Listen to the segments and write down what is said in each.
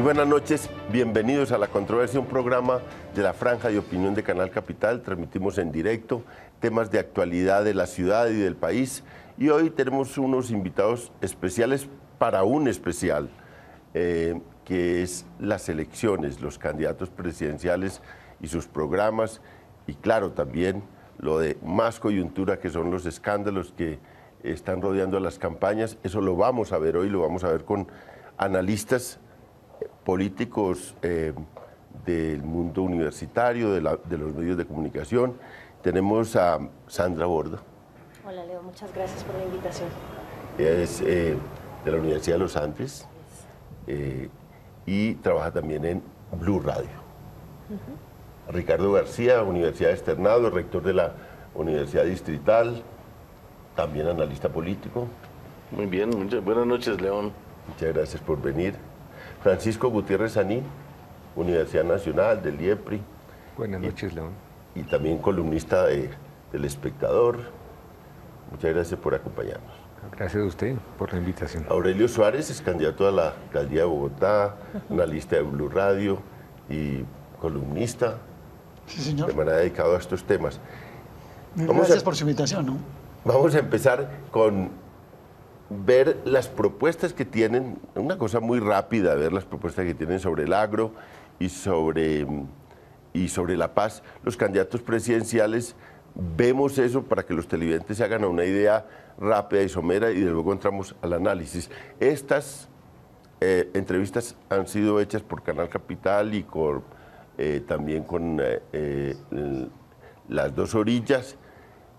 buenas noches, bienvenidos a La Controversia, un programa de la Franja de Opinión de Canal Capital. Transmitimos en directo temas de actualidad de la ciudad y del país. Y hoy tenemos unos invitados especiales para un especial, que es las elecciones, los candidatos presidenciales y sus programas. Y claro, también lo de más coyuntura, que son los escándalos que están rodeando a las campañas. Eso lo vamos a ver hoy, lo vamos a ver con analistas políticos del mundo universitario, de los medios de comunicación. Tenemos a Sandra Borda. Hola Leo, muchas gracias por la invitación. Ella es de la Universidad de los Andes y trabaja también en Blue Radio. Ricardo García, Universidad de Externado, rector de la Universidad Distrital, también analista político. Muy bien, buenas noches, León. Muchas gracias por venir. Francisco Gutiérrez Aní, Universidad Nacional del IEPRI. Buenas noches, León. Y también columnista del Espectador. Muchas gracias por acompañarnos. Gracias a usted por la invitación. Aurelio Suárez es candidato a la alcaldía de Bogotá, analista de Blue Radio y columnista. Sí, señor. De manera dedicado a estos temas. Gracias por su invitación, ¿no? Vamos a empezar con ver las propuestas que tienen, una cosa muy rápida, ver las propuestas que tienen sobre el agro y sobre la paz, los candidatos presidenciales. Vemos eso para que los televidentes se hagan una idea rápida y somera y luego entramos al análisis. Estas entrevistas han sido hechas por Canal Capital y también con Las Dos Orillas,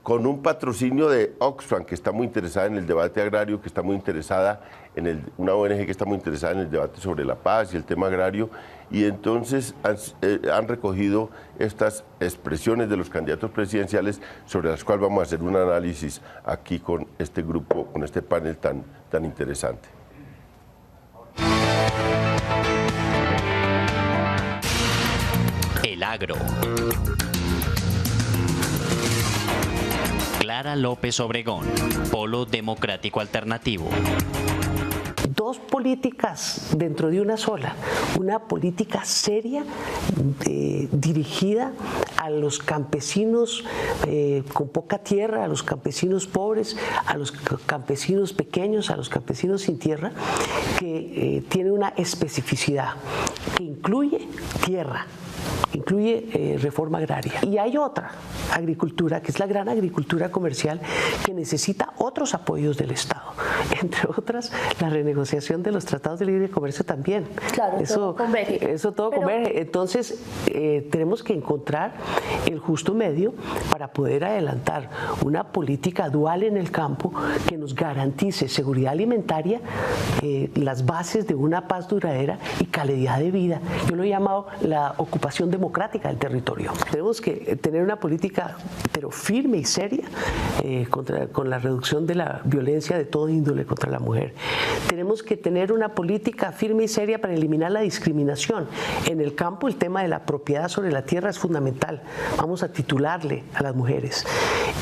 con un patrocinio de Oxfam, que está muy interesada en el debate agrario, que está muy interesada una ONG que está muy interesada en el debate sobre la paz y el tema agrario, y entonces han recogido estas expresiones de los candidatos presidenciales sobre las cuales vamos a hacer un análisis aquí con este grupo, con este panel tan interesante. El agro. Clara López Obregón, Polo Democrático Alternativo. Dos políticas dentro de una sola, una política seria dirigida a los campesinos con poca tierra, a los campesinos pobres, a los campesinos pequeños, a los campesinos sin tierra, que tiene una especificidad que incluye tierra, incluye reforma agraria. Y hay otra agricultura, que es la gran agricultura comercial, que necesita otros apoyos del Estado. Entre otras, la renegociación de los tratados de libre comercio también. Claro, todo converge. Eso todo converge. Entonces, tenemos que encontrar el justo medio para poder adelantar una política dual en el campo que nos garantice seguridad alimentaria, las bases de una paz duradera y calidad de vida. Yo lo he llamado la ocupación democrática del territorio. Tenemos que tener una política, pero firme y seria, con la reducción de la violencia de todo índole contra la mujer. Tenemos que tener una política firme y seria para eliminar la discriminación. En el campo, el tema de la propiedad sobre la tierra es fundamental. Vamos a titularle a las mujeres.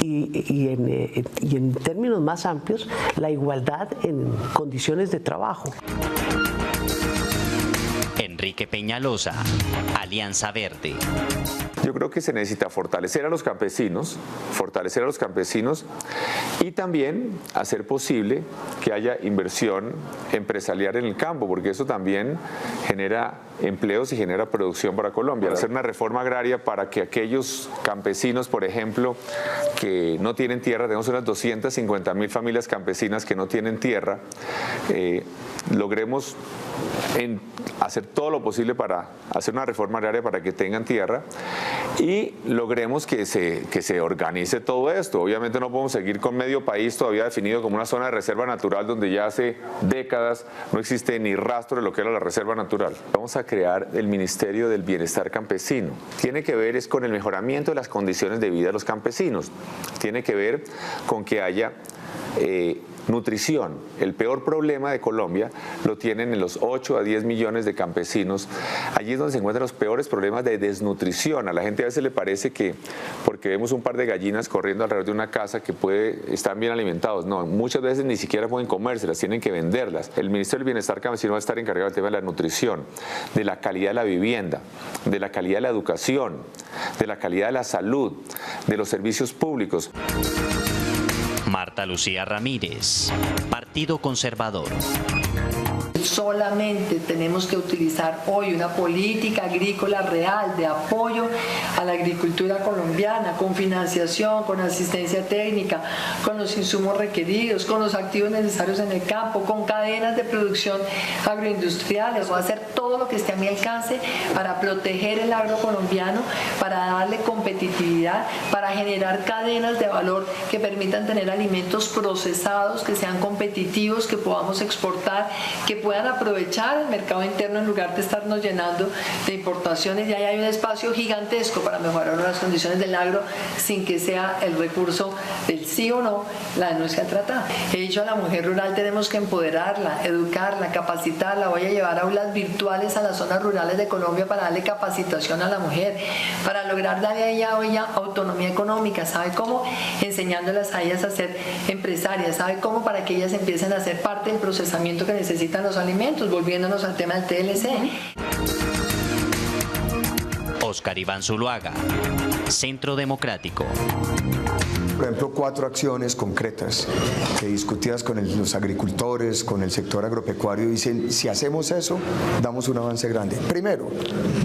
Y en términos más amplios, la igualdad en condiciones de trabajo. Enrique Peñalosa, Alianza Verde. Yo creo que se necesita fortalecer a los campesinos y también hacer posible que haya inversión empresarial en el campo, porque eso también genera empleos y genera producción para Colombia. Hacer una reforma agraria para que aquellos campesinos, por ejemplo, que no tienen tierra, tenemos unas 250.000 familias campesinas que no tienen tierra, logremos hacer todo lo posible para hacer una reforma agraria para que tengan tierra y logremos que se organice todo esto. Obviamente no podemos seguir con medio país todavía definido como una zona de reserva natural donde ya hace décadas no existe ni rastro de lo que era la reserva natural. Vamos a crear el Ministerio del Bienestar Campesino. Tiene que ver es con el mejoramiento de las condiciones de vida de los campesinos. Tiene que ver con que haya Nutrición. El peor problema de Colombia lo tienen en los 8 a 10 millones de campesinos. Allí es donde se encuentran los peores problemas de desnutrición. A la gente a veces le parece que porque vemos un par de gallinas corriendo alrededor de una casa que están bien alimentados. No, muchas veces ni siquiera pueden comérselas, tienen que venderlas. El Ministerio del Bienestar Campesino va a estar encargado del tema de la nutrición, de la calidad de la vivienda, de la calidad de la educación, de la calidad de la salud, de los servicios públicos. Marta Lucía Ramírez, Partido Conservador. Solamente tenemos que utilizar hoy una política agrícola real de apoyo a la agricultura colombiana, con financiación, con asistencia técnica, con los insumos requeridos, con los activos necesarios en el campo, con cadenas de producción agroindustriales. Voy a hacer todo lo que esté a mi alcance para proteger el agro colombiano, para darle competitividad, para generar cadenas de valor que permitan tener alimentos procesados, que sean competitivos, que podamos exportar, que puedan aprovechar el mercado interno en lugar de estarnos llenando de importaciones. Y ahí hay un espacio gigantesco para mejorar las condiciones del agro sin que sea el recurso del sí o no la denuncia tratada. He dicho a la mujer rural tenemos que empoderarla, educarla, capacitarla. Voy a llevar aulas virtuales a las zonas rurales de Colombia para darle capacitación a la mujer, para lograr darle a ella autonomía económica. ¿Sabe cómo? Enseñándolas a ellas a ser empresarias. ¿Sabe cómo? Para que ellas empiecen a ser parte del procesamiento que necesitan los alimentos, volviéndonos al tema del TLC. Oscar Iván Zuluaga, Centro Democrático. Por ejemplo, 4 acciones concretas que discutidas con los agricultores, con el sector agropecuario, dicen, si hacemos eso, damos un avance grande. Primero,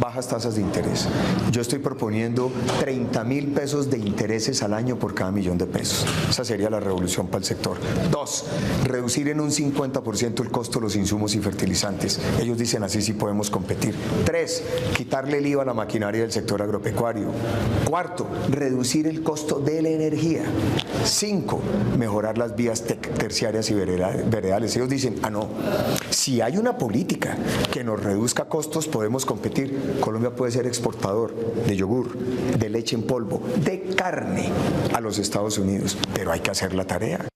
bajas tasas de interés. Yo estoy proponiendo 30.000 pesos de intereses al año por cada millón de pesos. Esa sería la revolución para el sector. 2, reducir en un 50% el costo de los insumos y fertilizantes. Ellos dicen, así sí podemos competir. 3, quitarle el IVA a la maquinaria del sector agropecuario. 4, reducir el costo de la energía. 5, mejorar las vías terciarias y veredales. Ellos dicen, no, si hay una política que nos reduzca costos, podemos competir. Colombia puede ser exportador de yogur, de leche en polvo, de carne a los Estados Unidos, pero hay que hacer la tarea.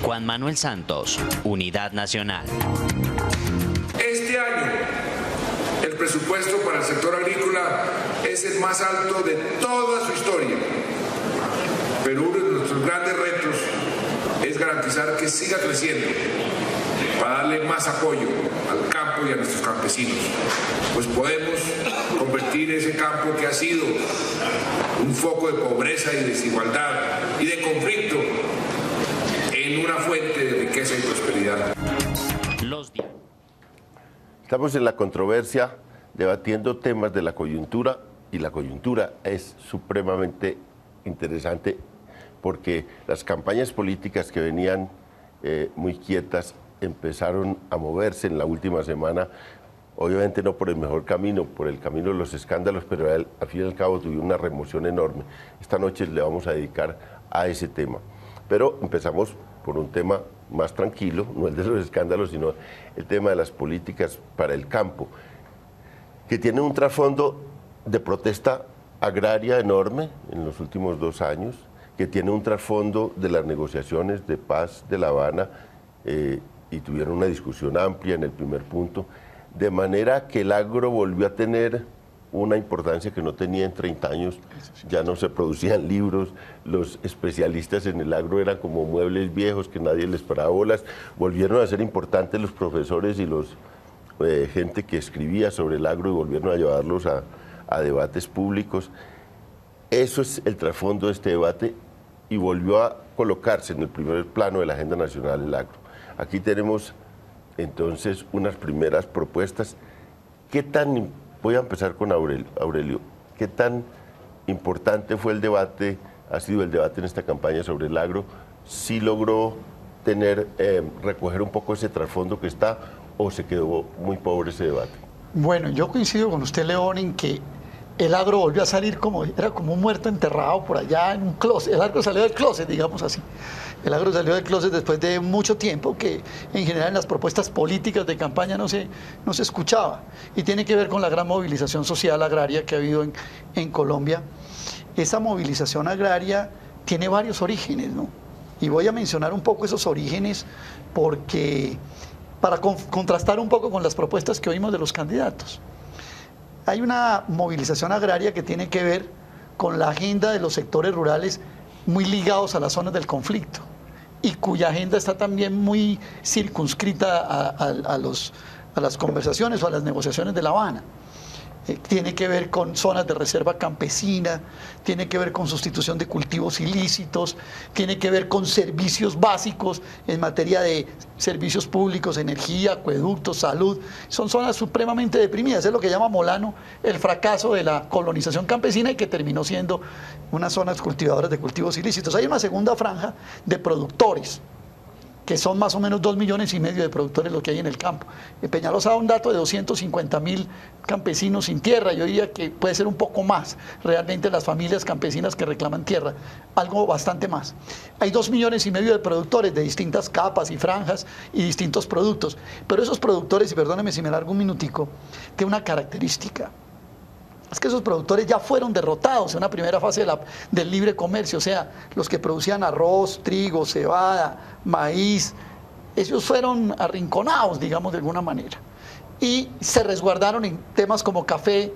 Juan Manuel Santos, Unidad Nacional. Este año, el presupuesto para el sector agrícola es el más alto de toda su historia. Pero uno de nuestros grandes retos es garantizar que siga creciendo para darle más apoyo al campo y a nuestros campesinos. Pues podemos convertir ese campo que ha sido un foco de pobreza y desigualdad y de conflicto en una fuente de riqueza y prosperidad. Estamos en la controversia debatiendo temas de la coyuntura, y la coyuntura es supremamente interesante porque las campañas políticas que venían muy quietas empezaron a moverse en la última semana, obviamente no por el mejor camino, por el camino de los escándalos, pero al fin y al cabo tuvieron una remoción enorme. Esta noche le vamos a dedicar a ese tema. Pero empezamos por un tema más tranquilo, no el de los escándalos, sino el tema de las políticas para el campo, que tiene un trasfondo de protesta agraria enorme en los últimos 2 años, que tiene un trasfondo de las negociaciones de paz de La Habana, y tuvieron una discusión amplia en el primer punto, de manera que el agro volvió a tener una importancia que no tenía en 30 años. Ya no se producían libros, los especialistas en el agro eran como muebles viejos que nadie les paraba bolas, volvieron a ser importantes los profesores y los gente que escribía sobre el agro y volvieron a llevarlos a debates públicos. Eso es el trasfondo de este debate y volvió a colocarse en el primer plano de la agenda nacional el agro. Aquí tenemos entonces unas primeras propuestas. Voy a empezar con Aurelio. ¿Qué tan importante fue el debate, ha sido el debate en esta campaña sobre el agro? ¿Sí logró recoger un poco ese trasfondo que está, o se quedó muy pobre ese debate? Bueno, yo coincido con usted, León, en que el agro volvió a salir era como un muerto enterrado por allá en un closet. El agro salió del closet, digamos así. El agro salió del closet después de mucho tiempo que en general en las propuestas políticas de campaña no se escuchaba. Y tiene que ver con la gran movilización social agraria que ha habido en Colombia. Esa movilización agraria tiene varios orígenes, ¿no? Y voy a mencionar un poco esos orígenes porque para contrastar un poco con las propuestas que oímos de los candidatos. Hay una movilización agraria que tiene que ver con la agenda de los sectores rurales muy ligados a las zonas del conflicto y cuya agenda está también muy circunscrita a las conversaciones o a las negociaciones de La Habana. Tiene que ver con zonas de reserva campesina, tiene que ver con sustitución de cultivos ilícitos, tiene que ver con servicios básicos en materia de servicios públicos, energía, acueductos, salud. Son zonas supremamente deprimidas, es lo que llama Molano el fracaso de la colonización campesina y que terminó siendo unas zonas cultivadoras de cultivos ilícitos. Hay una segunda franja de productores, que son más o menos 2,5 millones de productores lo que hay en el campo. Peñalosa da un dato de 250.000 campesinos sin tierra. Yo diría que puede ser un poco más, realmente las familias campesinas que reclaman tierra, algo bastante más. Hay 2,5 millones de productores de distintas capas y franjas y distintos productos. Pero esos productores, y perdónenme si me largo un minutico, tienen una característica. Es que esos productores ya fueron derrotados en una primera fase del libre comercio, o sea, los que producían arroz, trigo, cebada, maíz, ellos fueron arrinconados, digamos, de alguna manera. Y se resguardaron en temas como café,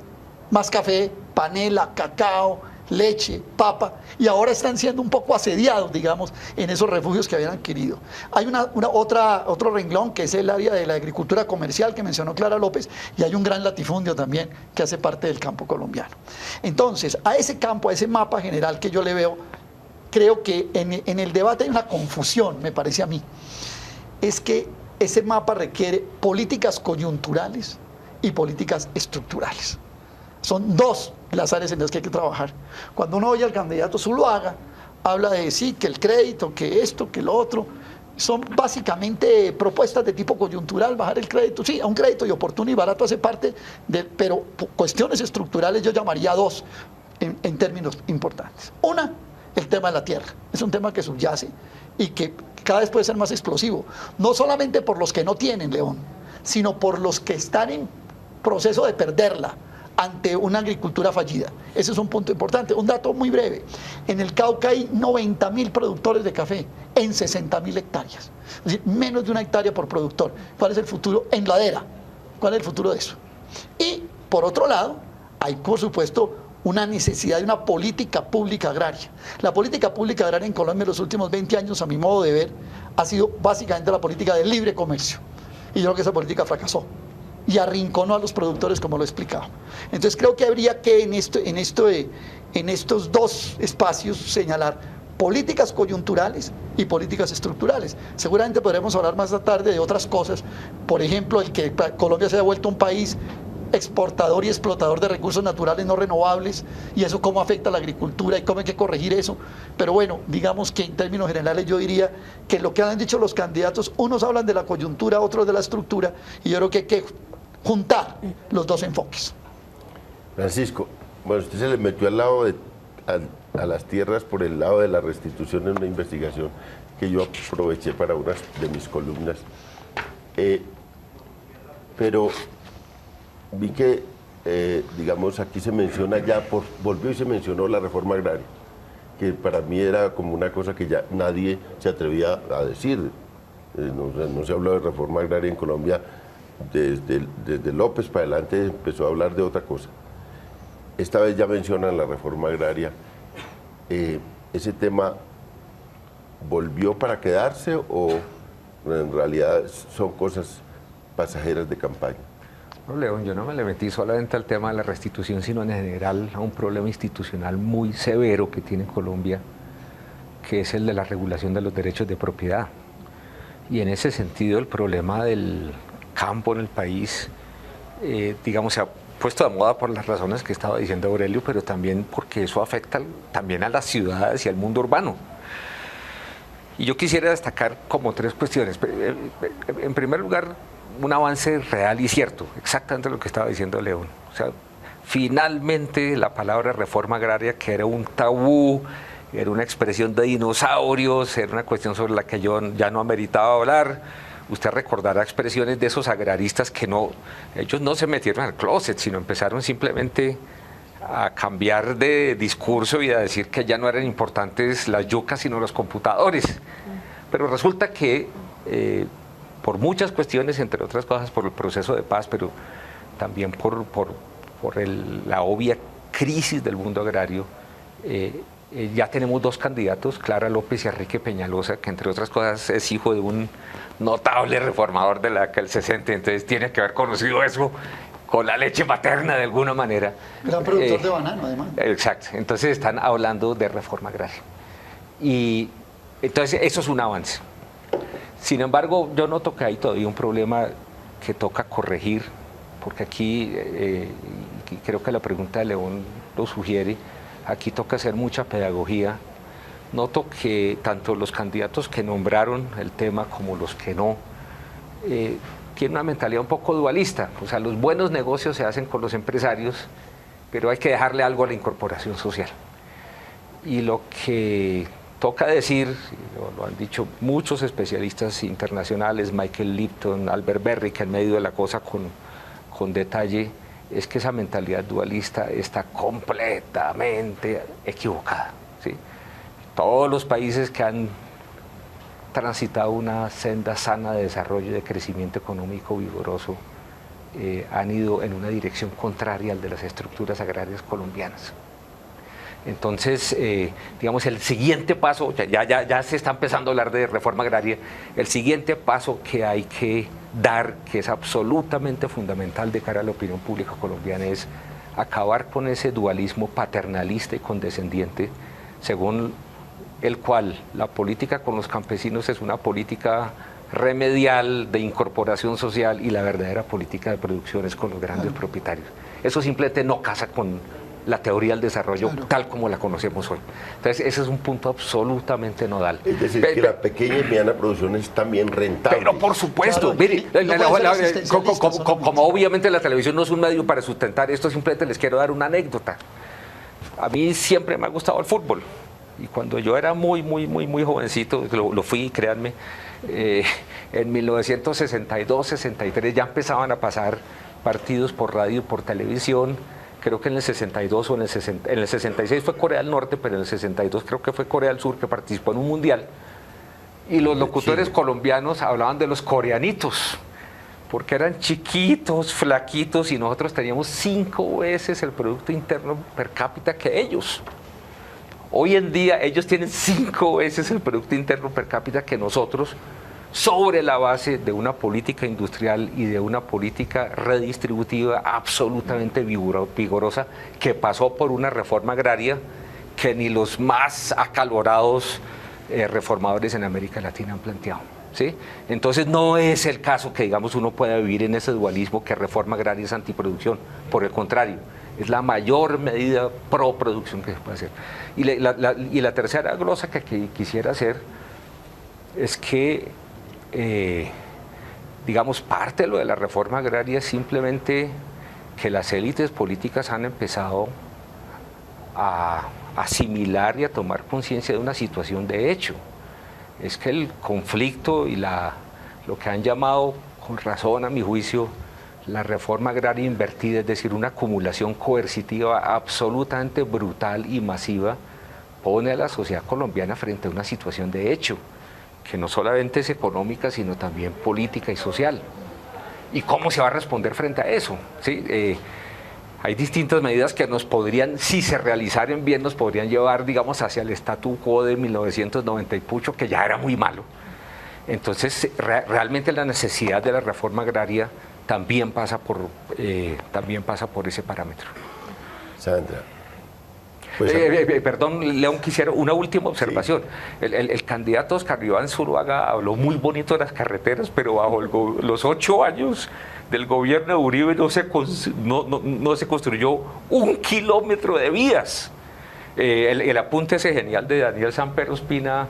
más café, panela, cacao, leche, papa, y ahora están siendo un poco asediados, digamos, en esos refugios que habían adquirido. Hay otro renglón que es el área de la agricultura comercial que mencionó Clara López, y hay un gran latifundio también que hace parte del campo colombiano. Entonces, a ese campo, a ese mapa general que yo le veo, creo que en el debate hay una confusión, me parece a mí. Es que ese mapa requiere políticas coyunturales y políticas estructurales. Son dos las áreas en las que hay que trabajar. Cuando uno oye al candidato Zuluaga, habla de sí, que el crédito, que esto, que lo otro. Son básicamente propuestas de tipo coyuntural, bajar el crédito. Sí, a un crédito y oportuno y barato hace parte, pero cuestiones estructurales yo llamaría dos en términos importantes. Una, el tema de la tierra. Es un tema que subyace y que cada vez puede ser más explosivo. No solamente por los que no tienen, León, sino por los que están en proceso de perderla ante una agricultura fallida. Ese es un punto importante. Un dato muy breve. En el Cauca hay 90.000 productores de café en 60.000 hectáreas. Es decir, menos de 1 hectárea por productor. ¿Cuál es el futuro en ladera? ¿Cuál es el futuro de eso? Y, por otro lado, hay, por supuesto, una necesidad de una política pública agraria. La política pública agraria en Colombia en los últimos 20 años, a mi modo de ver, ha sido básicamente la política del libre comercio. Y yo creo que esa política fracasó y arrinconó a los productores, como lo he explicado. Entonces creo que habría que en estos dos espacios señalar políticas coyunturales y políticas estructurales. Seguramente podremos hablar más tarde de otras cosas, por ejemplo, el que Colombia se ha vuelto un país exportador y explotador de recursos naturales no renovables, y eso cómo afecta a la agricultura y cómo hay que corregir eso. Pero bueno, digamos que en términos generales yo diría que lo que han dicho los candidatos, unos hablan de la coyuntura, otros de la estructura, y yo creo que hay que juntar los dos enfoques. Francisco, bueno, usted se le metió al lado a las tierras por el lado de la restitución en una investigación que yo aproveché para una de mis columnas, pero vi que, digamos, aquí se menciona volvió y se mencionó la reforma agraria, que para mí era como una cosa que ya nadie se atrevía a decir. No se habló de reforma agraria en Colombia, desde López para adelante empezó a hablar de otra cosa. Esta vez ya mencionan la reforma agraria. ¿Ese tema volvió para quedarse o en realidad son cosas pasajeras de campaña? No, León, yo no me le metí solamente al tema de la restitución, sino en general a un problema institucional muy severo que tiene Colombia, que es el de la regulación de los derechos de propiedad. Y en ese sentido el problema del campo en el país, digamos, se ha puesto de moda por las razones que estaba diciendo Aurelio, pero también porque eso afecta también a las ciudades y al mundo urbano. Y yo quisiera destacar como 3 cuestiones. En primer lugar, un avance real y cierto, exactamente lo que estaba diciendo León. O sea, finalmente la palabra reforma agraria, que era un tabú, era una expresión de dinosaurios, era una cuestión sobre la que yo ya no ameritaba hablar. Usted recordará expresiones de esos agraristas que ellos no se metieron al closet, sino empezaron simplemente a cambiar de discurso y a decir que ya no eran importantes las yucas sino los computadores. Pero resulta que por muchas cuestiones, entre otras cosas por el proceso de paz, pero también por la obvia crisis del mundo agrario, ya tenemos dos candidatos, Clara López y Enrique Peñalosa, que entre otras cosas es hijo de un notable reformador de la década del 60, entonces tiene que haber conocido eso con la leche materna de alguna manera. Gran productor de banano, además. Exacto, entonces están hablando de reforma agraria. Y entonces eso es un avance. Sin embargo, yo noto que hay todavía un problema que toca corregir, porque aquí, y creo que la pregunta de León lo sugiere, aquí toca hacer mucha pedagogía. Noto que tanto los candidatos que nombraron el tema como los que no, tienen una mentalidad un poco dualista. O sea, los buenos negocios se hacen con los empresarios, pero hay que dejarle algo a la incorporación social. Y lo que toca decir, lo han dicho muchos especialistas internacionales, Michael Lipton, Albert Berry, que en medio de la cosa con detalle, es que esa mentalidad dualista está completamente equivocada, ¿sí? Todos los países que han transitado una senda sana de desarrollo y de crecimiento económico vigoroso han ido en una dirección contraria al de las estructuras agrarias colombianas. Entonces, digamos, el siguiente paso, ya se está empezando a hablar de reforma agraria, el siguiente paso que hay que dar, que es absolutamente fundamental de cara a la opinión pública colombiana, es acabar con ese dualismo paternalista y condescendiente, según el cual la política con los campesinos es una política remedial de incorporación social y la verdadera política de producción es con los grandes propietarios. Eso simplemente no casa con la teoría del desarrollo tal como la conocemos hoy. Entonces, ese es un punto absolutamente nodal. Es decir, que la pequeña y mediana producción es también rentable. Pero por supuesto, mire, como obviamente la televisión no es un medio para sustentar esto, simplemente les quiero dar una anécdota. A mí siempre me ha gustado el fútbol. Y cuando yo era muy jovencito, lo fui, créanme, en 1962, 63 ya empezaban a pasar partidos por radio y por televisión. Creo que en el 62 o en el 66 fue Corea del Norte, pero en el 62 creo que fue Corea del Sur que participó en un mundial. Y los locutores colombianos hablaban de los coreanitos, porque eran chiquitos, flaquitos, y nosotros teníamos 5 veces el Producto Interno per cápita que ellos. Hoy en día ellos tienen 5 veces el Producto Interno per cápita que nosotros, sobre la base de una política industrial y de una política redistributiva absolutamente vigorosa que pasó por una reforma agraria que ni los más acalorados reformadores en América Latina han planteado, ¿sí? Entonces no es el caso que, digamos, uno pueda vivir en ese dualismo que reforma agraria es antiproducción, por el contrario, es la mayor medida pro producción que se puede hacer. Y la tercera glosa que quisiera hacer es que digamos, parte de lo de la reforma agraria es simplemente que las élites políticas han empezado a asimilar y a tomar conciencia de una situación de hecho. Es que el conflicto y lo que han llamado, con razón a mi juicio, la reforma agraria invertida, es decir, una acumulación coercitiva absolutamente brutal y masiva, pone a la sociedad colombiana frente a una situación de hecho, que no solamente es económica, sino también política y social. ¿Y cómo se va a responder frente a eso? ¿Sí? Hay distintas medidas que nos podrían, si se realizaran bien, nos podrían llevar, digamos, hacia el statu quo de 1990 y pucho, que ya era muy malo. Entonces, realmente la necesidad de la reforma agraria también pasa por ese parámetro. Sandra. Perdón, León, quisiera una última observación. Sí. El candidato Oscar Iván Zuluaga habló muy bonito de las carreteras, pero bajo los 8 años del gobierno de Uribe no se construyó 1 kilómetro de vías. El apunte ese genial de Daniel Samper Ospina,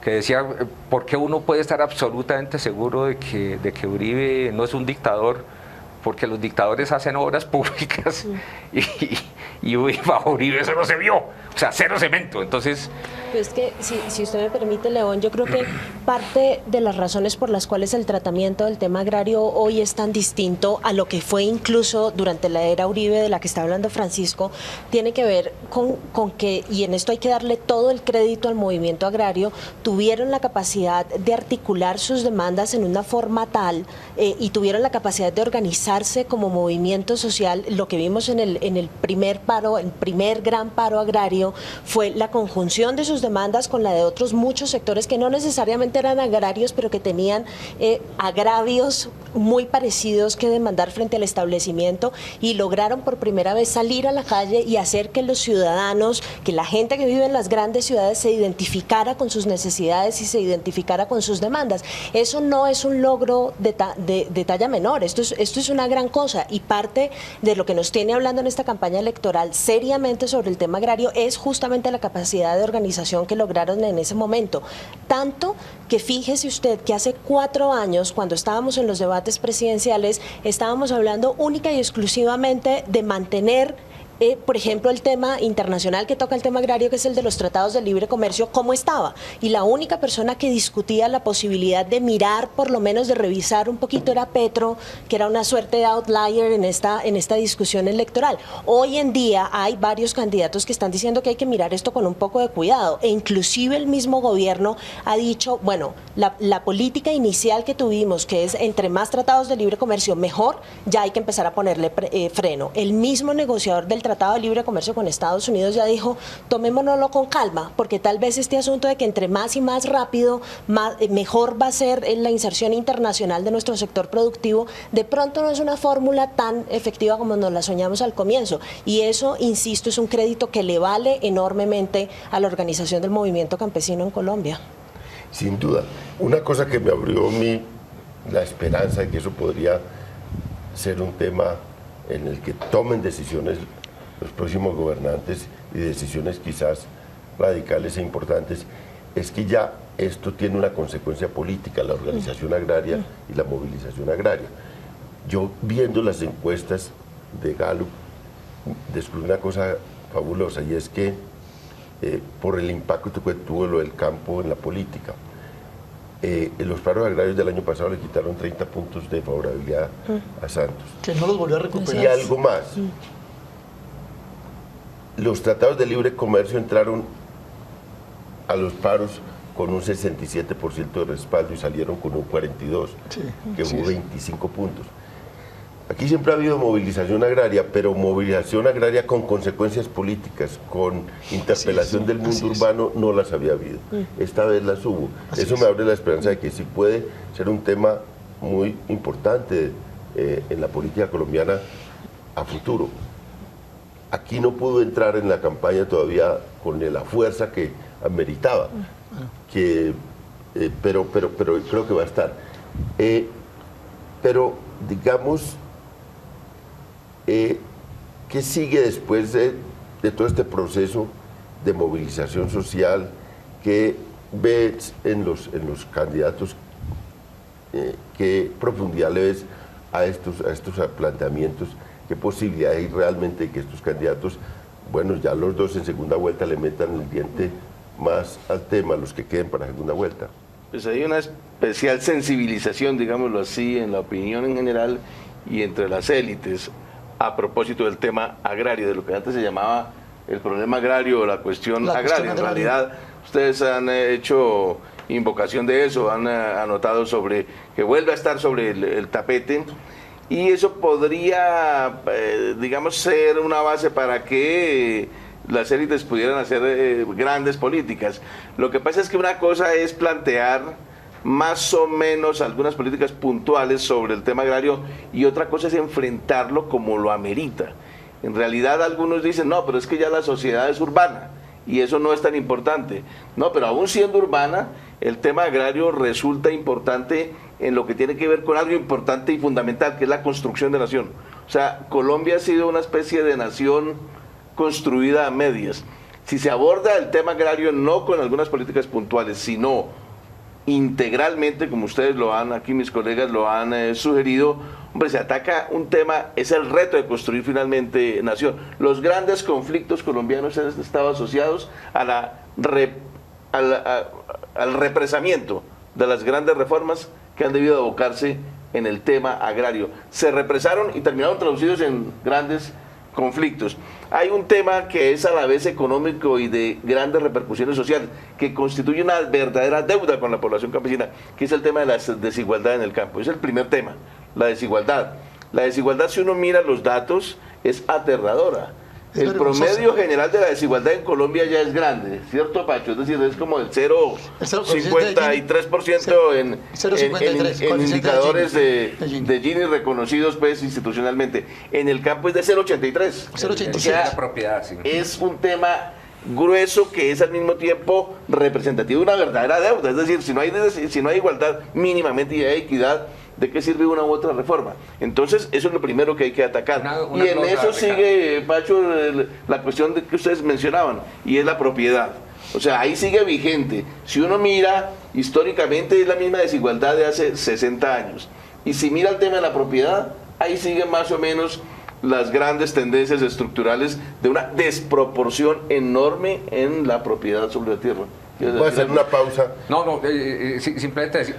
que decía, ¿por qué uno puede estar absolutamente seguro de que Uribe no es un dictador? Porque los dictadores hacen obras públicas y bajo Uribe eso no se vio. o sea, cero cemento. Entonces... Pues que, si usted me permite, León, yo creo que parte de las razones por las cuales el tratamiento del tema agrario hoy es tan distinto a lo que fue incluso durante la era Uribe, de la que está hablando Francisco, tiene que ver con que, y en esto hay que darle todo el crédito al movimiento agrario, tuvieron la capacidad de articular sus demandas en una forma tal y tuvieron la capacidad de organizarse como movimiento social. Lo que vimos en el primer paro, el primer gran paro agrario, fue la conjunción de sus demandas con la de otros muchos sectores que no necesariamente eran agrarios, pero que tenían agravios muy parecidos que demandar frente al establecimiento, y lograron por primera vez salir a la calle y hacer que los ciudadanos, que la gente que vive en las grandes ciudades se identificara con sus necesidades y se identificara con sus demandas. Eso no es un logro de talla menor, esto es una gran cosa, y parte de lo que nos tiene hablando en esta campaña electoral seriamente sobre el tema agrario es justamente la capacidad de organización que lograron en ese momento. Tanto que fíjese usted que hace 4 años, cuando estábamos en los debates presidenciales, estábamos hablando única y exclusivamente de mantener por ejemplo, el tema internacional que toca el tema agrario, que es el de los tratados de libre comercio, ¿cómo estaba? Y la única persona que discutía la posibilidad de mirar, por lo menos de revisar un poquito, era Petro, que era una suerte de outlier en esta discusión electoral. Hoy en día hay varios candidatos que están diciendo que hay que mirar esto con un poco de cuidado, e inclusive el mismo gobierno ha dicho, bueno, la política inicial que tuvimos, que es entre más tratados de libre comercio mejor, ya hay que empezar a ponerle freno. El mismo negociador del Tratado de Libre Comercio con Estados Unidos ya dijo, tomémonoslo con calma, porque tal vez este asunto de que entre más y más rápido, mejor va a ser la inserción internacional de nuestro sector productivo, de pronto no es una fórmula tan efectiva como nos la soñamos al comienzo. Y eso, insisto, es un crédito que le vale enormemente a la organización del movimiento campesino en Colombia. Sin duda. Una cosa que me abrió la esperanza de que eso podría ser un tema en el que tomen decisiones los próximos gobernantes, y decisiones quizás radicales e importantes, es que ya esto tiene una consecuencia política, la organización agraria y la movilización agraria. Yo, viendo las encuestas de Gallup, descubrí una cosa fabulosa, y es que por el impacto que tuvo lo del campo en la política, los paros agrarios del año pasado le quitaron 30 puntos de favorabilidad a Santos. Que no los volvió a recuperar. Y algo más. Los tratados de libre comercio entraron a los paros con un 67% de respaldo y salieron con un 42%, que hubo 25 puntos. Aquí siempre ha habido movilización agraria, pero movilización agraria con consecuencias políticas, con interpelación del mundo urbano, no las había habido. Esta vez las hubo. Eso me abre la esperanza de que sí puede ser un tema muy importante en la política colombiana a futuro. Aquí no pudo entrar en la campaña todavía con la fuerza que ameritaba, pero creo que va a estar. Pero digamos, ¿qué sigue después de todo este proceso de movilización social? ¿Qué ves en los candidatos? ¿Qué profundidad le ves a estos planteamientos? ¿Qué posibilidad hay realmente de que estos candidatos, bueno, ya los dos en segunda vuelta le metan el diente más al tema, los que queden para segunda vuelta? Pues hay una especial sensibilización, digámoslo así, en la opinión en general y entre las élites a propósito del tema agrario, de lo que antes se llamaba el problema agrario o la cuestión agraria. En realidad, ustedes han hecho invocación de eso, han anotado sobre que vuelve a estar sobre el tapete, y eso podría, digamos, ser una base para que las élites pudieran hacer grandes políticas. Lo que pasa es que una cosa es plantear más o menos algunas políticas puntuales sobre el tema agrario, y otra cosa es enfrentarlo como lo amerita. En realidad algunos dicen, no, pero es que ya la sociedad es urbana y eso no es tan importante. No, pero aún siendo urbana, el tema agrario resulta importante en lo que tiene que ver con algo importante y fundamental, que es la construcción de nación. O sea, Colombia ha sido una especie de nación construida a medias. Si se aborda el tema agrario no con algunas políticas puntuales, sino integralmente, como ustedes lo han, aquí mis colegas lo han sugerido. Hombre, se ataca un tema, es el reto de construir finalmente nación. Los grandes conflictos colombianos han estado asociados a al represamiento de las grandes reformas que han debido abocarse en el tema agrario. Se represaron y terminaron traducidos en grandes conflictos. Hay un tema que es a la vez económico y de grandes repercusiones sociales, que constituye una verdadera deuda con la población campesina, que es el tema de la desigualdad en el campo. Es el primer tema, la desigualdad. La desigualdad, si uno mira los datos, es aterradora. El promedio general de la desigualdad en Colombia ya es grande, ¿cierto, Pacho? Es decir, es como el 0,53% en indicadores de Gini reconocidos pues institucionalmente. En el campo es de 0,83. 0,87. O sea, la propiedad, sí. Es un tema grueso que es al mismo tiempo representativo de una verdadera deuda. Es decir, si no hay igualdad mínimamente y hay equidad, ¿de qué sirve una u otra reforma? Entonces, eso es lo primero que hay que atacar. Y en eso sigue, Pacho, la cuestión que ustedes mencionaban, y es la propiedad. O sea, ahí sigue vigente. Si uno mira, históricamente es la misma desigualdad de hace 60 años. Y si mira el tema de la propiedad, ahí siguen más o menos las grandes tendencias estructurales de una desproporción enorme en la propiedad sobre la tierra. ¿Puedo hacer una pausa? No, simplemente decir,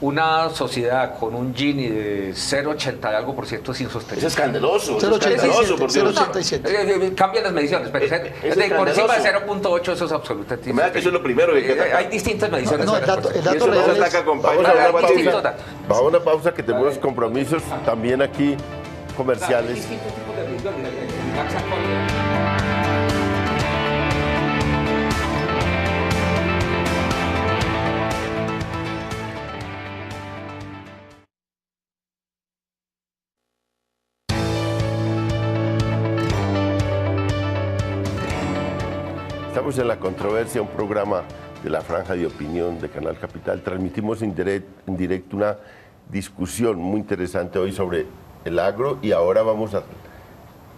una sociedad con un Gini de 0,80 y algo por ciento es insostenible. Es escandaloso. 0,87. Cambian las mediciones, pero por encima de 0,8 eso es absolutamente insostenible. Eso es lo primero que hay que atacar. Hay distintas mediciones. No, el dato real es... Vamos a una pausa que tenemos compromisos también aquí comerciales. Estamos en La Controversia, un programa de la Franja de Opinión de Canal Capital. Transmitimos en directo una discusión muy interesante hoy sobre el agro y ahora vamos a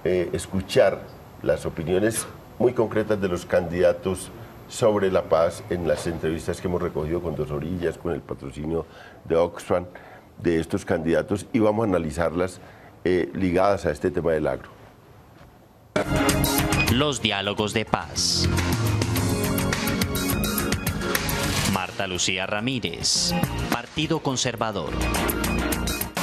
escuchar las opiniones muy concretas de los candidatos sobre la paz en las entrevistas que hemos recogido con Dos Orillas, con el patrocinio de Oxfam, de estos candidatos, y vamos a analizarlas ligadas a este tema del agro. Los diálogos de paz. Marta Lucía Ramírez, Partido Conservador.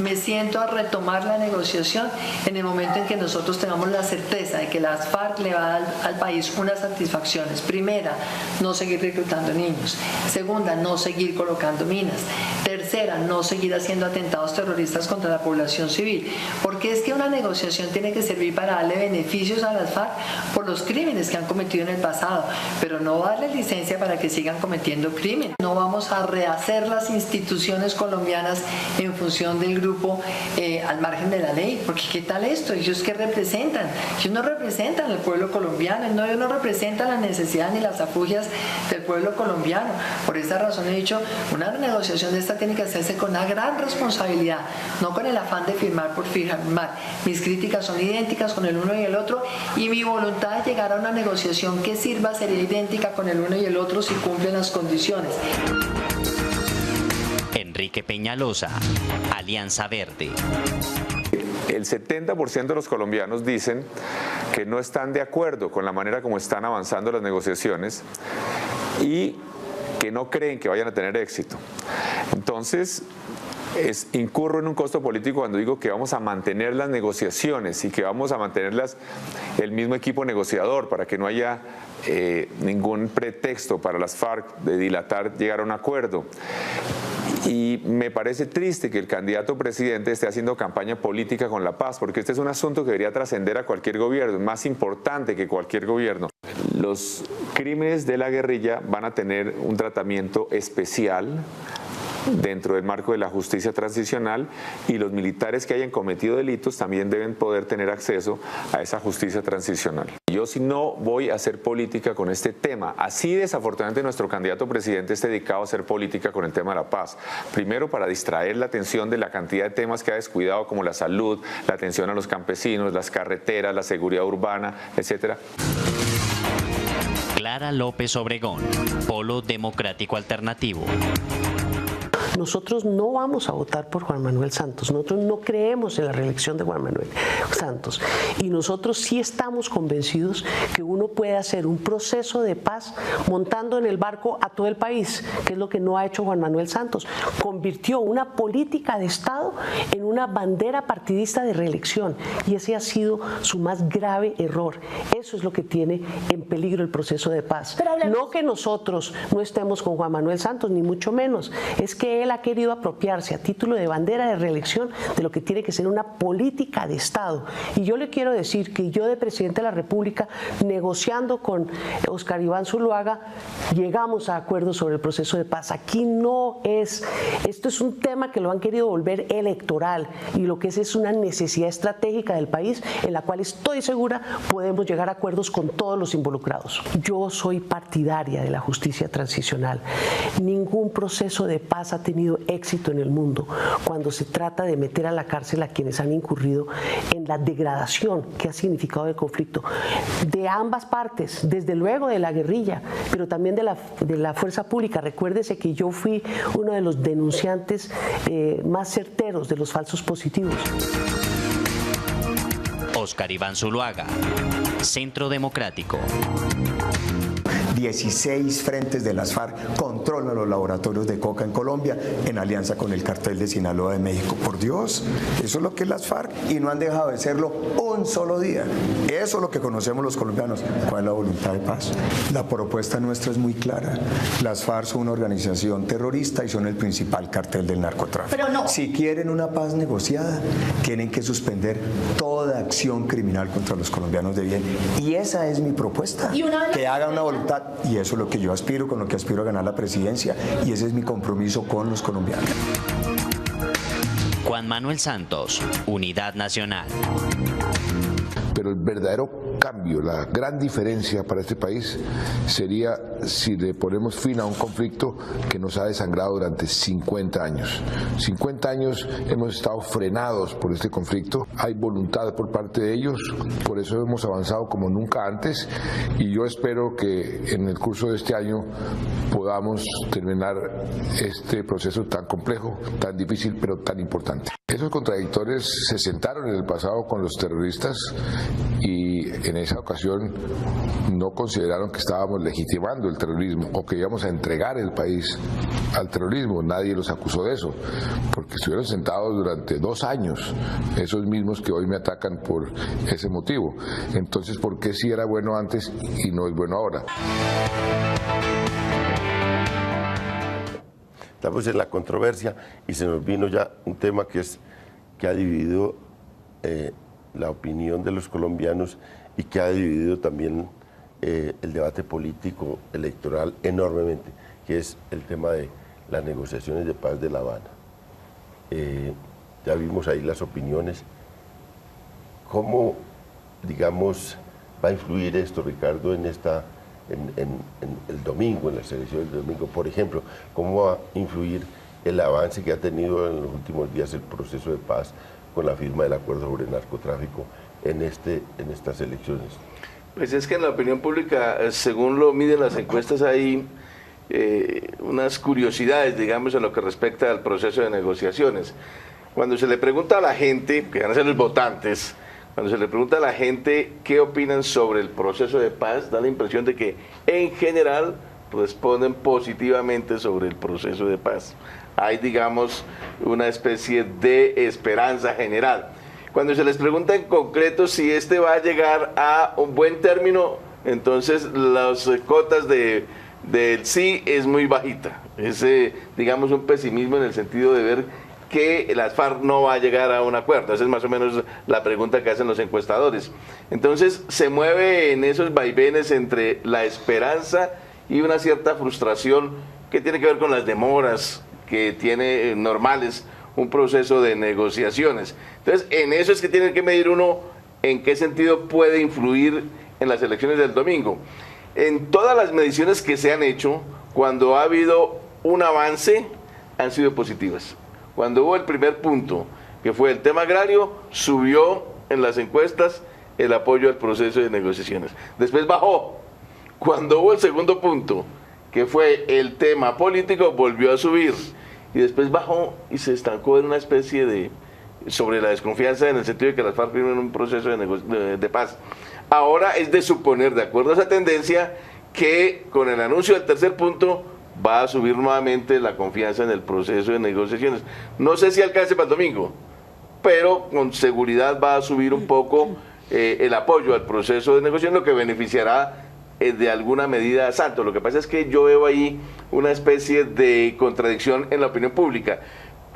Me siento a retomar la negociación en el momento en que nosotros tengamos la certeza de que las FARC le va a dar al país unas satisfacciones. Primera, no seguir reclutando niños. Segunda, no seguir colocando minas. Tercera, no seguir haciendo atentados terroristas contra la población civil. Porque es que una negociación tiene que servir para darle beneficios a las FARC por los crímenes que han cometido en el pasado, pero no darle licencia para que sigan cometiendo crímenes. No vamos a rehacer las instituciones colombianas en función del grupo al margen de la ley, porque ¿qué tal esto? ¿Ellos qué representan? Ellos no representan al pueblo colombiano, ellos no representan las necesidades ni las afugias del pueblo colombiano. Por esa razón he dicho, una negociación de esta tiene que hacerse con una gran responsabilidad, no con el afán de firmar por firmar. Mis críticas son idénticas con el uno y el otro, y mi voluntad de llegar a una negociación que sirva sería idéntica con el uno y el otro si cumplen las condiciones. Enrique Peñalosa, Alianza Verde. El 70% de los colombianos dicen que no están de acuerdo con la manera como están avanzando las negociaciones y que no creen que vayan a tener éxito. Entonces, incurro en un costo político cuando digo que vamos a mantener las negociaciones y que vamos a mantenerlas el mismo equipo negociador para que no haya ningún pretexto para las FARC de dilatar, llegar a un acuerdo. Y me parece triste que el candidato presidente esté haciendo campaña política con la paz, porque este es un asunto que debería trascender a cualquier gobierno, es más importante que cualquier gobierno. Los crímenes de la guerrilla van a tener un tratamiento especial dentro del marco de la justicia transicional, y los militares que hayan cometido delitos también deben poder tener acceso a esa justicia transicional. Yo si no voy a hacer política con este tema, así desafortunadamente nuestro candidato presidente está dedicado a hacer política con el tema de la paz. Primero, para distraer la atención de la cantidad de temas que ha descuidado, como la salud, la atención a los campesinos, las carreteras, la seguridad urbana, etcétera. Clara López Obregón, Polo Democrático Alternativo. Nosotros no vamos a votar por Juan Manuel Santos, nosotros no creemos en la reelección de Juan Manuel Santos y nosotros sí estamos convencidos que uno puede hacer un proceso de paz montando en el barco a todo el país, que es lo que no ha hecho Juan Manuel Santos. Convirtió una política de Estado en una bandera partidista de reelección y ese ha sido su más grave error. Eso es lo que tiene en peligro el proceso de paz. No que nosotros no estemos con Juan Manuel Santos, ni mucho menos, es que él ha querido apropiarse a título de bandera de reelección de lo que tiene que ser una política de Estado. Y yo le quiero decir que yo de presidente de la República, negociando con Óscar Iván Zuluaga, llegamos a acuerdos sobre el proceso de paz. Aquí no es, esto es un tema que lo han querido volver electoral y lo que es una necesidad estratégica del país en la cual estoy segura podemos llegar a acuerdos con todos los involucrados. Yo soy partidaria de la justicia transicional. Ningún proceso de paz ha tenido éxito en el mundo cuando se trata de meter a la cárcel a quienes han incurrido en la degradación que ha significado el conflicto de ambas partes, desde luego de la guerrilla, pero también de la fuerza pública. Recuérdese que yo fui uno de los denunciantes más certeros de los falsos positivos. Óscar Iván Zuluaga, Centro Democrático. 16 frentes de las FARC controlan los laboratorios de coca en Colombia en alianza con el cartel de Sinaloa de México. Por Dios, eso es lo que es las FARC y no han dejado de serlo un solo día. Eso es lo que conocemos los colombianos. ¿Cuál es la voluntad de paz? La propuesta nuestra es muy clara. Las FARC son una organización terrorista y son el principal cartel del narcotráfico. Pero no. Si quieren una paz negociada, tienen que suspender toda acción criminal contra los colombianos de bien. Y esa es mi propuesta. Que hagan una voluntad. Y eso es lo que yo aspiro, con lo que aspiro a ganar la presidencia. Y ese es mi compromiso con los colombianos. Juan Manuel Santos, Unidad Nacional. Pero el verdadero cambio, la gran diferencia para este país sería si le ponemos fin a un conflicto que nos ha desangrado durante 50 años. 50 años hemos estado frenados por este conflicto, hay voluntad por parte de ellos, por eso hemos avanzado como nunca antes y yo espero que en el curso de este año podamos terminar este proceso tan complejo, tan difícil, pero tan importante. Esos contradictores se sentaron en el pasado con los terroristas y en esa ocasión no consideraron que estábamos legitimando el terrorismo o que íbamos a entregar el país al terrorismo. Nadie los acusó de eso, porque estuvieron sentados durante 2 años, esos mismos que hoy me atacan por ese motivo. Entonces, ¿por qué sí era bueno antes y no es bueno ahora? Estamos en la controversia y se nos vino ya un tema que ha dividido la opinión de los colombianos y que ha dividido también el debate político electoral enormemente, que es el tema de las negociaciones de paz de La Habana. Ya vimos ahí las opiniones. ¿Cómo, digamos, va a influir esto, Ricardo, en el domingo, en la selección del domingo? Por ejemplo, ¿cómo va a influir el avance que ha tenido en los últimos días el proceso de paz con la firma del acuerdo sobre el narcotráfico en estas elecciones? Pues es que en la opinión pública, según lo miden las encuestas, hay unas curiosidades, digamos, en lo que respecta al proceso de negociaciones. Cuando se le pregunta a la gente, que van a ser los votantes, cuando se le pregunta a la gente qué opinan sobre el proceso de paz, da la impresión de que en general responden positivamente sobre el proceso de paz. Hay, digamos, una especie de esperanza general. Cuando se les pregunta en concreto si este va a llegar a un buen término, entonces las cotas del sí es muy bajita. Es, digamos, un pesimismo en el sentido de ver que las FARC no va a llegar a un acuerdo. Esa es más o menos la pregunta que hacen los encuestadores. Entonces se mueve en esos vaivenes entre la esperanza y una cierta frustración que tiene que ver con las demoras que tiene normales un proceso de negociaciones. Entonces, en eso es que tiene que medir uno en qué sentido puede influir en las elecciones del domingo. En todas las mediciones que se han hecho, cuando ha habido un avance, han sido positivas. Cuando hubo el primer punto, que fue el tema agrario, subió en las encuestas el apoyo al proceso de negociaciones. Después bajó. Cuando hubo el segundo punto, que fue el tema político, volvió a subir y después bajó y se estancó en una especie de sobre la desconfianza, en el sentido de que las FARC viven en un proceso de paz. Ahora es de suponer, de acuerdo a esa tendencia, que con el anuncio del tercer punto va a subir nuevamente la confianza en el proceso de negociaciones. No sé si alcance para el domingo, pero con seguridad va a subir un poco el apoyo al proceso de negociación, lo que beneficiará de alguna medida a Santos. Lo que pasa es que yo veo ahí una especie de contradicción en la opinión pública.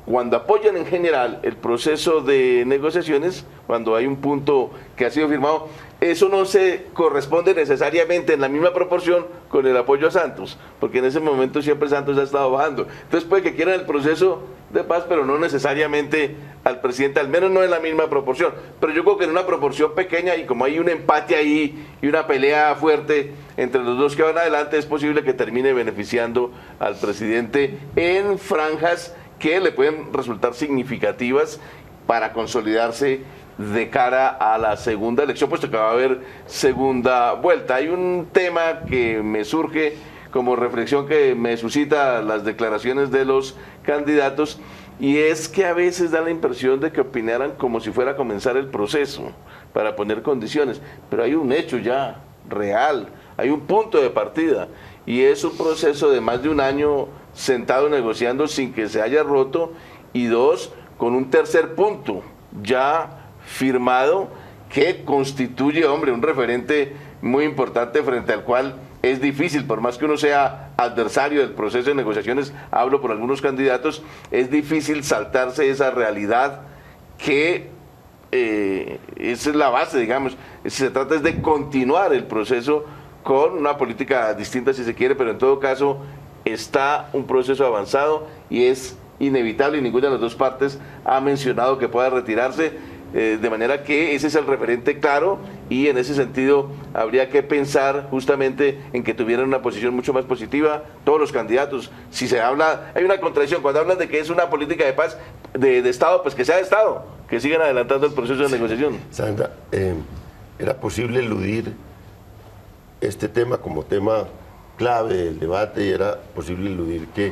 Cuando apoyan en general el proceso de negociaciones, cuando hay un punto que ha sido firmado, eso no se corresponde necesariamente en la misma proporción con el apoyo a Santos, porque en ese momento siempre Santos ha estado bajando. Entonces puede que quieran el proceso de paz, pero no necesariamente al presidente, al menos no en la misma proporción. Pero yo creo que en una proporción pequeña, y como hay un empate ahí y una pelea fuerte entre los dos que van adelante, es posible que termine beneficiando al presidente en franjas que le pueden resultar significativas para consolidarse de cara a la segunda elección, puesto que va a haber segunda vuelta. Hay un tema que me surge como reflexión, que me suscita las declaraciones de los candidatos, y es que a veces da la impresión de que opinaran como si fuera a comenzar el proceso para poner condiciones, pero hay un hecho ya real, hay un punto de partida, y es un proceso de más de un año sentado negociando sin que se haya roto, y dos, con un tercer punto ya firmado que constituye, hombre, un referente muy importante frente al cual es difícil, por más que uno sea adversario del proceso de negociaciones, hablo por algunos candidatos, es difícil saltarse esa realidad que esa es la base, digamos. Se trata es de continuar el proceso con una política distinta si se quiere, pero en todo caso está un proceso avanzado y es inevitable, y ninguna de las dos partes ha mencionado que pueda retirarse, de manera que ese es el referente claro, y en ese sentido habría que pensar justamente en que tuvieran una posición mucho más positiva todos los candidatos. Si se habla, hay una contradicción, cuando hablan de que es una política de paz de Estado, pues que sea de Estado, que sigan adelantando el proceso de negociación. Sandra, ¿era posible eludir este tema como tema clave del debate, y era posible eludir que,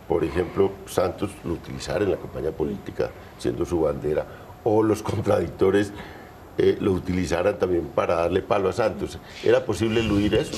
por ejemplo, Santos lo utilizara en la campaña política siendo su bandera, o los contradictores lo utilizaran también para darle palo a Santos? ¿Era posible eludir eso,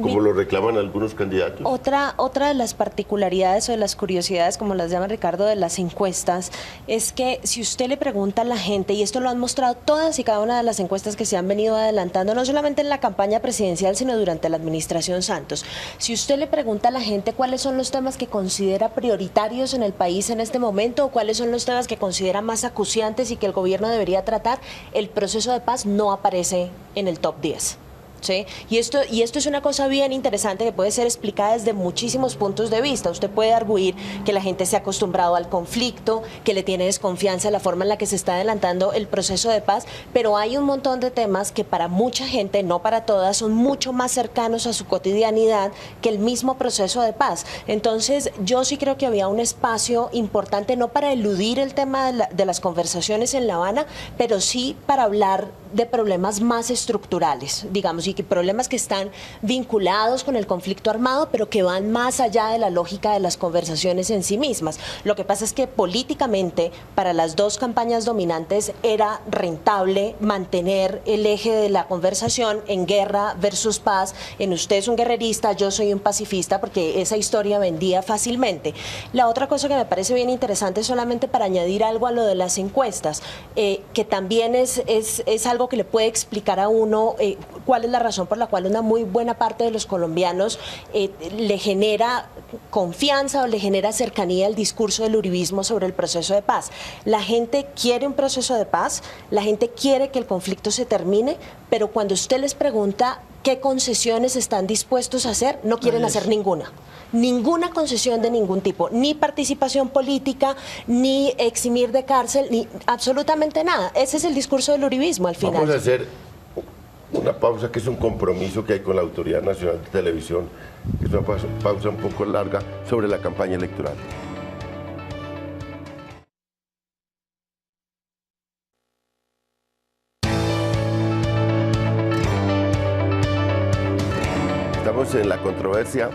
como lo reclaman algunos candidatos? Otra de las particularidades o de las curiosidades, como las llama Ricardo, de las encuestas, es que si usted le pregunta a la gente, y esto lo han mostrado todas y cada una de las encuestas que se han venido adelantando, no solamente en la campaña presidencial, sino durante la administración Santos, si usted le pregunta a la gente cuáles son los temas que considera prioritarios en el país en este momento, o cuáles son los temas que considera más acuciantes y que el gobierno debería tratar, el proceso de paz no aparece en el top 10. ¿Sí? Y esto es una cosa bien interesante que puede ser explicada desde muchísimos puntos de vista. Usted puede arguir que la gente se ha acostumbrado al conflicto, que le tiene desconfianza a la forma en la que se está adelantando el proceso de paz, pero hay un montón de temas que para mucha gente, no para todas, son mucho más cercanos a su cotidianidad que el mismo proceso de paz. Entonces, yo sí creo que había un espacio importante, no para eludir el tema de las conversaciones en La Habana, pero sí para hablar de problemas más estructurales, digamos, y que problemas que están vinculados con el conflicto armado, pero que van más allá de la lógica de las conversaciones en sí mismas. Lo que pasa es que políticamente, para las dos campañas dominantes, era rentable mantener el eje de la conversación en guerra versus paz, en usted es un guerrerista, yo soy un pacifista, porque esa historia vendía fácilmente. La otra cosa que me parece bien interesante, solamente para añadir algo a lo de las encuestas, que también es algo que le puede explicar a uno cuál es la razón por la cual una muy buena parte de los colombianos le genera confianza o le genera cercanía al discurso del uribismo sobre el proceso de paz. La gente quiere un proceso de paz, la gente quiere que el conflicto se termine, pero cuando usted les pregunta qué concesiones están dispuestos a hacer, no quieren hacer ninguna. Ninguna concesión de ningún tipo, ni participación política, ni eximir de cárcel, ni absolutamente nada. Ese es el discurso del uribismo al final. Vamos a hacer una pausa, que es un compromiso que hay con la Autoridad Nacional de Televisión, que es una pausa un poco larga sobre la campaña electoral. Estamos en La Controversia,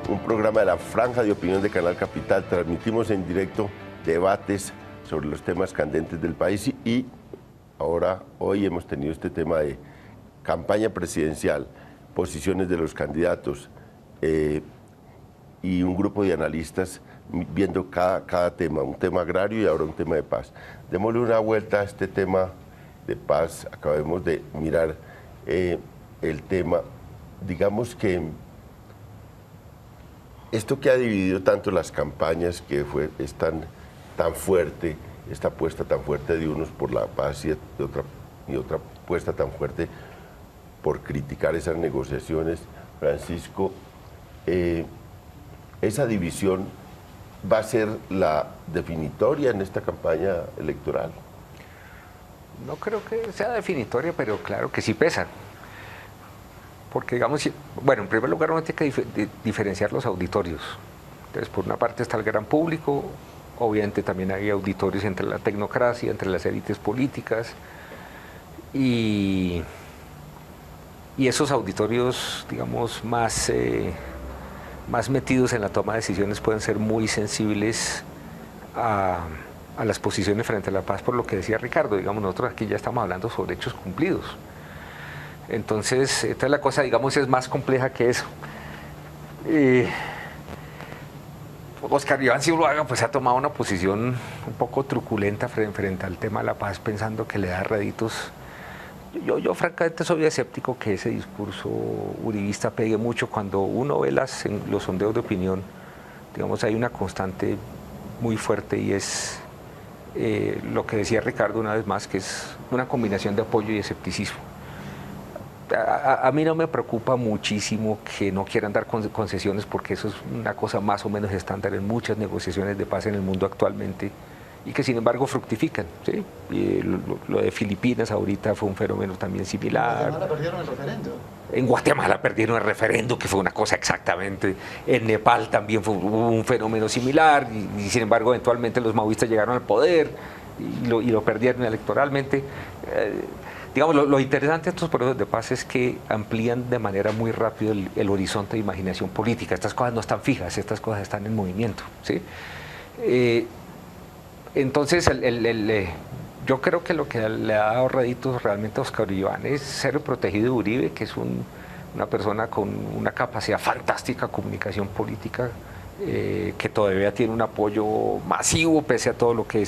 un programa de la Franja de Opinión de Canal Capital. Transmitimos en directo debates sobre los temas candentes del país y hoy hemos tenido este tema de campaña presidencial, posiciones de los candidatos y un grupo de analistas viendo cada tema, un tema agrario y ahora un tema de paz. Démosle una vuelta a este tema de paz. Acabemos de mirar el tema. Digamos que esto que ha dividido tanto las campañas, que es tan fuerte, esta apuesta tan fuerte de unos por la paz y otra apuesta tan fuerte por criticar esas negociaciones, Francisco, esa división va a ser la definitoria en esta campaña electoral. No creo que sea definitoria, pero claro que sí pesa. Porque, digamos, bueno, en primer lugar uno tiene que diferenciar los auditorios. Entonces, por una parte está el gran público, obviamente también hay auditorios entre la tecnocracia, entre las élites políticas, y esos auditorios, digamos, más metidos en la toma de decisiones pueden ser muy sensibles a las posiciones frente a la paz, por lo que decía Ricardo. Digamos, nosotros aquí ya estamos hablando sobre hechos cumplidos. Entonces la cosa, digamos, es más compleja que eso. Óscar Iván Zuluaga pues ha tomado una posición un poco truculenta frente al tema de la paz, pensando que le da réditos. Yo francamente soy escéptico que ese discurso uribista pegue mucho. Cuando uno ve los sondeos de opinión, digamos, hay una constante muy fuerte y es lo que decía Ricardo una vez más, que es una combinación de apoyo y escepticismo. A mí no me preocupa muchísimo que no quieran dar concesiones, porque eso es una cosa más o menos estándar en muchas negociaciones de paz en el mundo actualmente y que sin embargo fructifican, ¿sí? Y lo de Filipinas ahorita fue un fenómeno también similar. En Guatemala perdieron el referendo. En Guatemala perdieron el referendo, que fue una cosa exactamente. En Nepal también hubo un fenómeno similar y sin embargo eventualmente los maoístas llegaron al poder y lo perdieron electoralmente. Digamos, lo interesante de estos procesos de paz es que amplían de manera muy rápida el horizonte de imaginación política. Estas cosas no están fijas, estas cosas están en movimiento, ¿sí? Entonces, yo creo que lo que le ha dado réditos realmente a Óscar Iván es ser protegido de Uribe, que es una persona con una capacidad fantástica de comunicación política, que todavía tiene un apoyo masivo, pese a todo lo que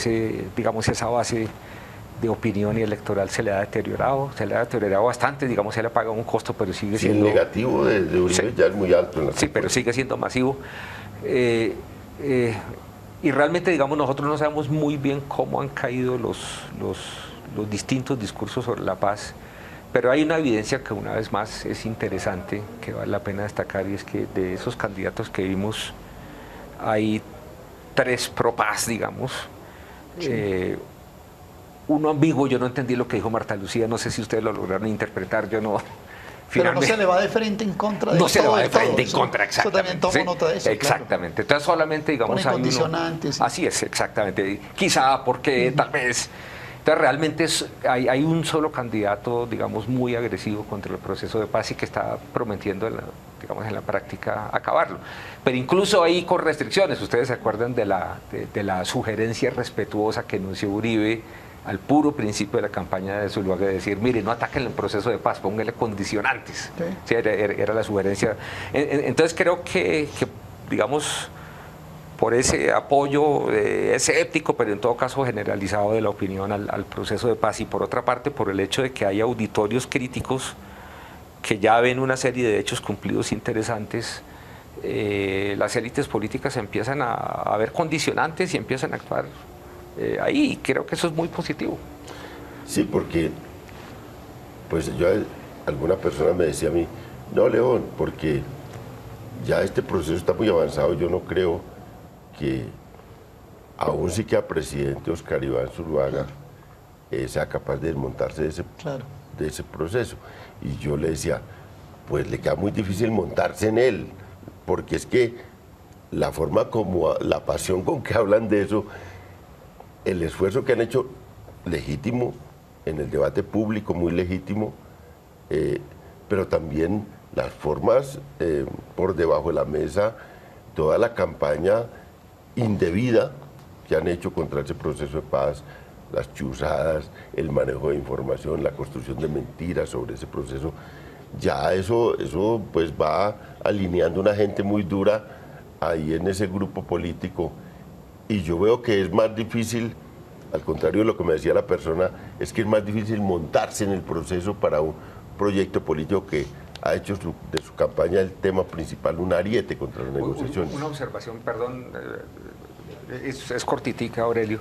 digamos, esa base de opinión y electoral se le ha deteriorado bastante. Digamos, se le ha pagado un costo, pero sigue siendo... El negativo de Uribe sí, ya es muy alto. Sí, pero sigue siendo masivo. Y realmente, digamos, nosotros no sabemos muy bien cómo han caído los distintos discursos sobre la paz, pero hay una evidencia que una vez más es interesante, que vale la pena destacar, y es que de esos candidatos que vimos, hay 3 pro paz, digamos. Sí. Uno ambiguo, yo no entendí lo que dijo Marta Lucía, no sé si ustedes lo lograron interpretar, yo no. Pero no se le va de frente en contra de todo. No se le va de frente en contra, exactamente. Eso también tomo nota de eso. Exactamente. Claro. Entonces solamente, digamos, hay condicionantes. Así es, exactamente. Quizá porque tal vez. Entonces realmente hay un solo candidato, digamos, muy agresivo contra el proceso de paz y que está prometiendo, digamos, en la práctica acabarlo. Pero incluso ahí con restricciones. Ustedes se acuerdan de la sugerencia respetuosa que enunció Uribe al puro principio de la campaña de Zuluaga, de decir, mire, no ataquen el proceso de paz, pónganle condicionantes. Sí. Sí, era la sugerencia. Entonces creo que, digamos, por ese apoyo escéptico, pero en todo caso generalizado de la opinión al proceso de paz, y por otra parte por el hecho de que hay auditorios críticos que ya ven una serie de hechos cumplidos interesantes, las élites políticas empiezan a ver condicionantes y empiezan a actuar ahí. Creo que eso es muy positivo. Sí, porque pues alguna persona me decía a mí, no, León, porque ya este proceso está muy avanzado, yo no creo que aún sí que a presidente Óscar Iván Zuluaga sea capaz de desmontarse de ese proceso. Y yo le decía, pues le queda muy difícil montarse en él, porque es que la forma como, la pasión con que hablan de eso, el esfuerzo que han hecho legítimo en el debate público, muy legítimo, pero también las formas por debajo de la mesa, toda la campaña indebida que han hecho contra ese proceso de paz, las chuzadas, el manejo de información, la construcción de mentiras sobre ese proceso, ya eso pues va alineando una gente muy dura ahí en ese grupo político, y yo veo que es más difícil, al contrario de lo que me decía la persona, es que es más difícil montarse en el proceso para un proyecto político que ha hecho de su campaña el tema principal un ariete contra las negociaciones. Una observación, perdón, es cortitica, Aurelio,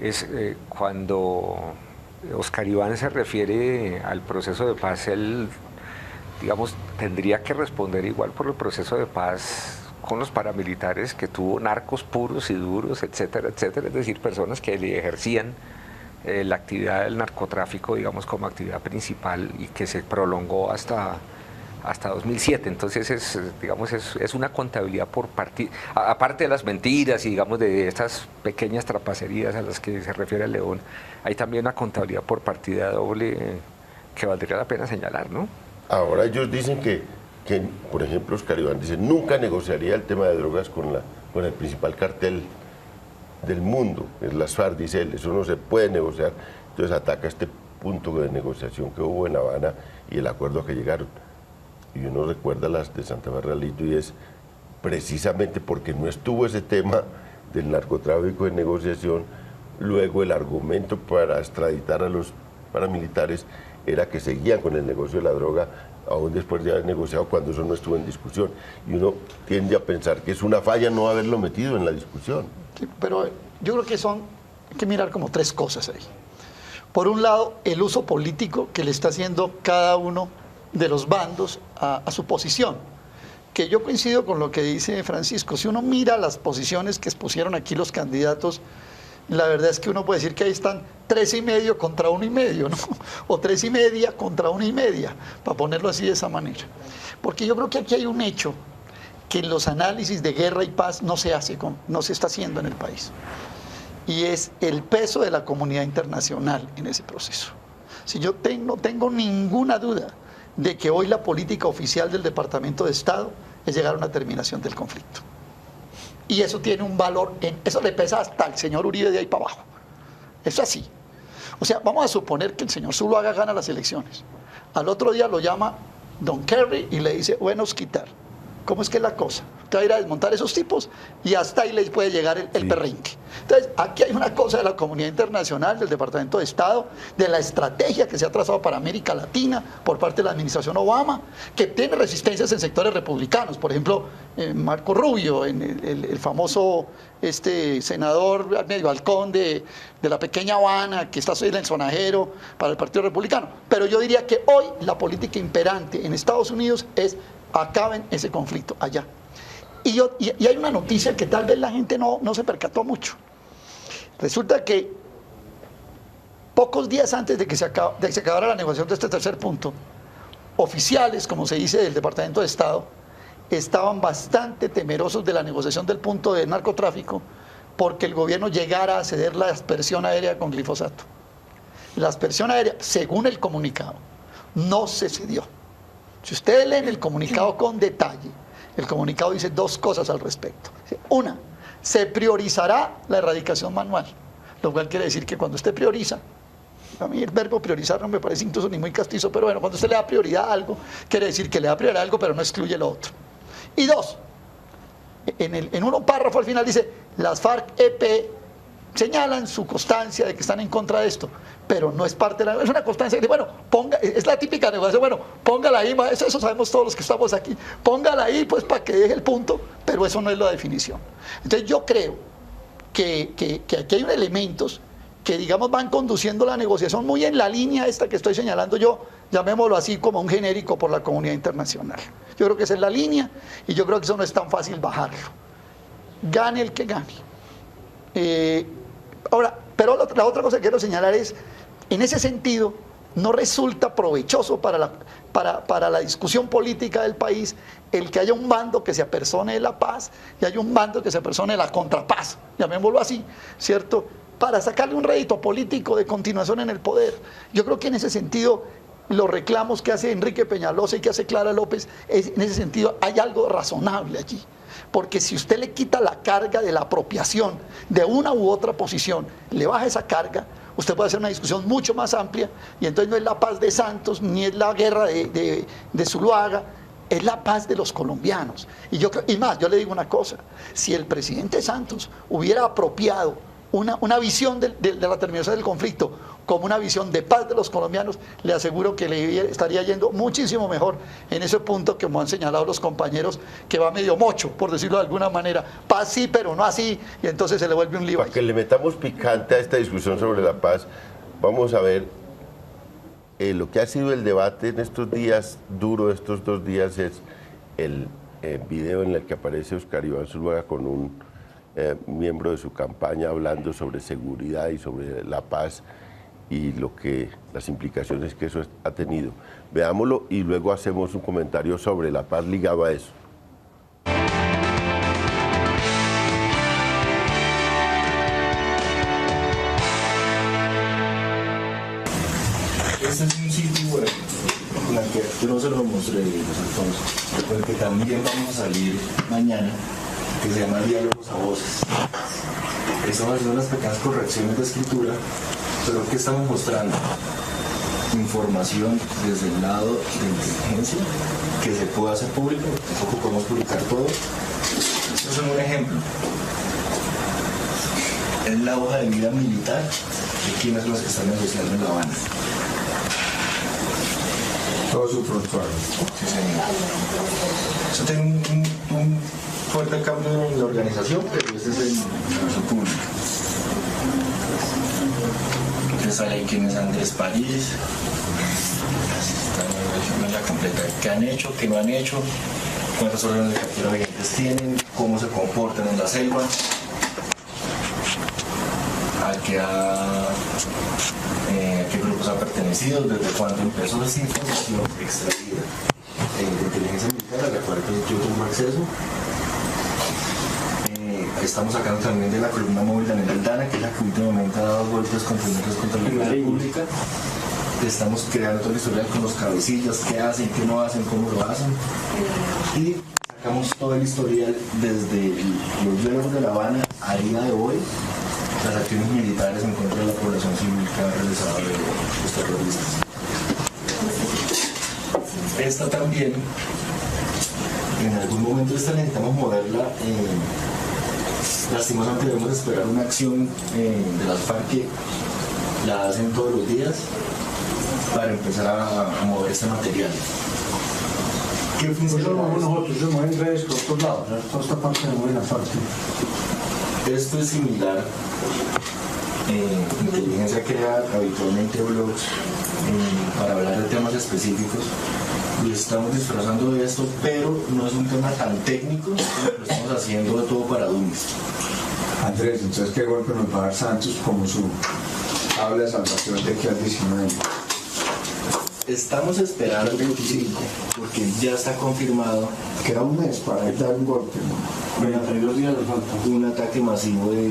es cuando Oscar Iván se refiere al proceso de paz, él, digamos, tendría que responder igual por el proceso de paz con los paramilitares que tuvo narcos puros y duros, etcétera, etcétera, es decir, personas que ejercían la actividad del narcotráfico, digamos, como actividad principal y que se prolongó hasta 2007. Entonces, es una contabilidad por partida, aparte de las mentiras y, digamos, de estas pequeñas trapacerías a las que se refiere León, hay también una contabilidad por partida doble que valdría la pena señalar, ¿no? Ahora ellos dicen que por ejemplo, Oscar Iván dice, nunca negociaría el tema de drogas con el principal cartel del mundo, es las FARC, dice él, eso no se puede negociar. Entonces ataca este punto de negociación que hubo en La Habana y el acuerdo a que llegaron. Y uno recuerda las de Santa Fe Realito, y es precisamente porque no estuvo ese tema del narcotráfico en negociación, luego el argumento para extraditar a los paramilitares era que seguían con el negocio de la droga aún después de haber negociado, cuando eso no estuvo en discusión. Y uno tiende a pensar que es una falla no haberlo metido en la discusión. Sí, pero yo creo que hay que mirar como tres cosas ahí. Por un lado, el uso político que le está haciendo cada uno de los bandos a su posición, que yo coincido con lo que dice Francisco. Si uno mira las posiciones que expusieron aquí los candidatos, la verdad es que uno puede decir que ahí están 3,5 contra 1,5, ¿no? O 3,5 contra 1,5, para ponerlo así de esa manera. Porque yo creo que aquí hay un hecho que en los análisis de guerra y paz no se está haciendo en el país. Y es el peso de la comunidad internacional en ese proceso. Si yo no tengo ninguna duda de que hoy la política oficial del Departamento de Estado es llegar a una terminación del conflicto. Y eso tiene un valor, eso le pesa hasta al señor Uribe de ahí para abajo. Es así. O sea, vamos a suponer que el señor Zuluaga gana las elecciones. Al otro día lo llama Don Kerry y le dice, bueno, quitar. ¿Cómo es que es la cosa? Usted va a ir a desmontar esos tipos y hasta ahí les puede llegar el perrenque. Entonces, aquí hay una cosa de la comunidad internacional, del Departamento de Estado, de la estrategia que se ha trazado para América Latina por parte de la administración Obama, que tiene resistencias en sectores republicanos. Por ejemplo, Marco Rubio, el famoso senador medio halcón de la pequeña Habana, que está en el sonajero para el Partido Republicano. Pero yo diría que hoy la política imperante en Estados Unidos es acaben ese conflicto allá. Y hay una noticia que tal vez la gente no se percató mucho. Resulta que pocos días antes de que se acabara la negociación de este tercer punto, oficiales, como se dice, del Departamento de Estado, estaban bastante temerosos de la negociación del punto de narcotráfico porque el gobierno llegara a ceder la aspersión aérea con glifosato. La aspersión aérea, según el comunicado, no se cedió. Si ustedes leen el comunicado con detalle, el comunicado dice dos cosas al respecto. Una, se priorizará la erradicación manual, lo cual quiere decir que cuando usted prioriza, a mí el verbo priorizar no me parece incluso ni muy castizo, pero bueno, cuando usted le da prioridad a algo, quiere decir que le da prioridad a algo, pero no excluye lo otro. Y dos, en un párrafo al final dice, las FARC-EP señalan su constancia de que están en contra de esto, pero no es parte de es una constancia que, bueno, es la típica negociación, bueno, póngala ahí, eso sabemos todos los que estamos aquí, póngala ahí pues para que deje el punto, pero eso no es la definición. Entonces yo creo que aquí hay elementos que, digamos, van conduciendo la negociación muy en la línea esta que estoy señalando yo, llamémoslo así como un genérico por la comunidad internacional. Yo creo que esa es la línea y yo creo que eso no es tan fácil bajarlo. Gane el que gane. Ahora, pero la otra cosa que quiero señalar es, en ese sentido, no resulta provechoso para la discusión política del país el que haya un bando que se apersone de la paz y haya un bando que se apersone de la contrapaz, llamémoslo así, ¿cierto?, para sacarle un rédito político de continuación en el poder. Yo creo que en ese sentido los reclamos que hace Enrique Peñalosa y que hace Clara López, en ese sentido hay algo razonable allí. Porque si usted le quita la carga de la apropiación de una u otra posición, le baja esa carga, usted puede hacer una discusión mucho más amplia, y entonces no es la paz de Santos, ni es la guerra de Zuluaga, es la paz de los colombianos. Y más, yo le digo una cosa, si el presidente Santos hubiera apropiado una visión de la terminación del conflicto como una visión de paz de los colombianos, le aseguro que le estaría yendo muchísimo mejor en ese punto que, como han señalado los compañeros, que va medio mocho, por decirlo de alguna manera. Paz sí, pero no así, y entonces se le vuelve un lío. Para que le metamos picante a esta discusión sobre la paz, vamos a ver lo que ha sido el debate en estos días, duro estos 2 días, es el video en el que aparece Oscar Iván Zuluaga con un miembro de su campaña hablando sobre seguridad y sobre la paz y las implicaciones que eso ha tenido. Veámoslo y luego hacemos un comentario sobre la paz ligado a eso. Este es un sitio web en el que yo no se lo mostré, Alfonso, con el que también vamos a salir mañana, que se llama Diálogos a Voces. Estamos haciendo unas pequeñas correcciones de escritura, pero ¿qué estamos mostrando? Información desde el lado de inteligencia que se puede hacer público, tampoco podemos publicar todo. Esto es un ejemplo. Es la hoja de vida militar de quienes son los que están negociando en La Habana. Todo su prontuario. Sí, señor. Eso tiene un fuerte cambio en la organización, pero este es el uso público. Entonces sale quién es Andrés París, la completa, qué han hecho, qué no han hecho, cuántas órdenes de captura vigentes tienen, cómo se comportan en la selva, a qué grupos ha pertenecido, desde cuándo empezó esa información extraída de inteligencia militar, a la cual yo tengo acceso. Estamos sacando también de la columna móvil Daniel Aldana, que es la que últimamente ha dado golpes contundentes contra la República. Estamos creando toda la historia con los cabecillas, qué hacen, qué no hacen, cómo lo hacen. Y sacamos todo el historial desde los diálogos de La Habana a día de hoy, las acciones militares en contra de la población civil que han realizado los terroristas. Esta también, en algún momento necesitamos moverla. Lastimosamente debemos esperar una acción de las FARC que la hacen todos los días para empezar a mover este material. ¿Qué funciona? Nosotros se mueven redes por todos lados, toda esta parte se mueve la FARC. Esto es similar. Inteligencia crea habitualmente blogs para hablar de temas específicos. Y estamos disfrazando de esto, pero no es un tema tan técnico, lo estamos haciendo de todo para dummies. Andrés, entonces, ¿qué golpe nos va a dar Santos como su tabla de salvación de aquí al 19? Estamos esperando el 25, porque ya está confirmado. Queda un mes para dar un golpe, ¿no? Un ataque masivo de...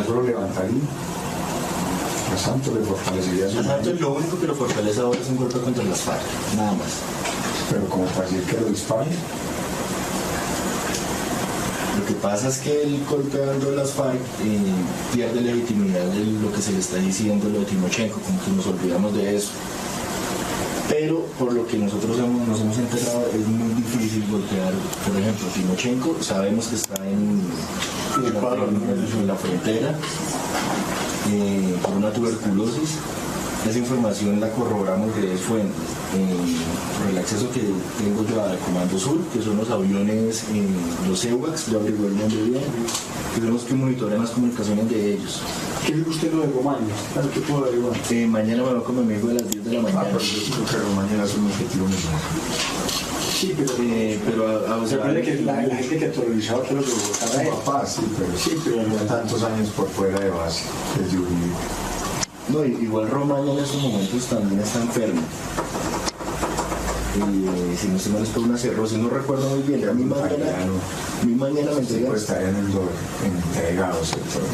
¿Eso lo levantaría? A Santos le fortalecería su... A Santos lo único que lo fortalece ahora es un golpe contra las FARC, nada más. Pero como para decir que lo disparen. Lo que pasa es que el golpe dando de las FARC pierde legitimidad de lo que se le está diciendo lo de Timochenko, como que nos olvidamos de eso. Pero por lo que nosotros nos hemos enterado, es muy difícil golpear, por ejemplo, Timochenko, sabemos que está en la frontera por una tuberculosis. Esa información la corroboramos de fuentes. Por el acceso que tengo yo al Comando Sur, que son los aviones, los EUAX, yo averigué el nombre bien, que son los que monitorean las comunicaciones de ellos. ¿Qué es usted lo de Romaña? ¿Qué puedo averiguar? Mañana me voy con mi amigo a las 10 de la mañana. Pero yo creo que Romaña es un objetivo mismo. Sí, pero se supone que la gente que aterrorizaba que lo que buscaba su papá, sí, pero ya tantos años por fuera de base, desde Uribe. No, igual Romaña en estos momentos también está enfermo. Si no se me les pone una cirrosis, no recuerdo muy bien. A mí mañana me entregan. Pues estarían entregados sectores.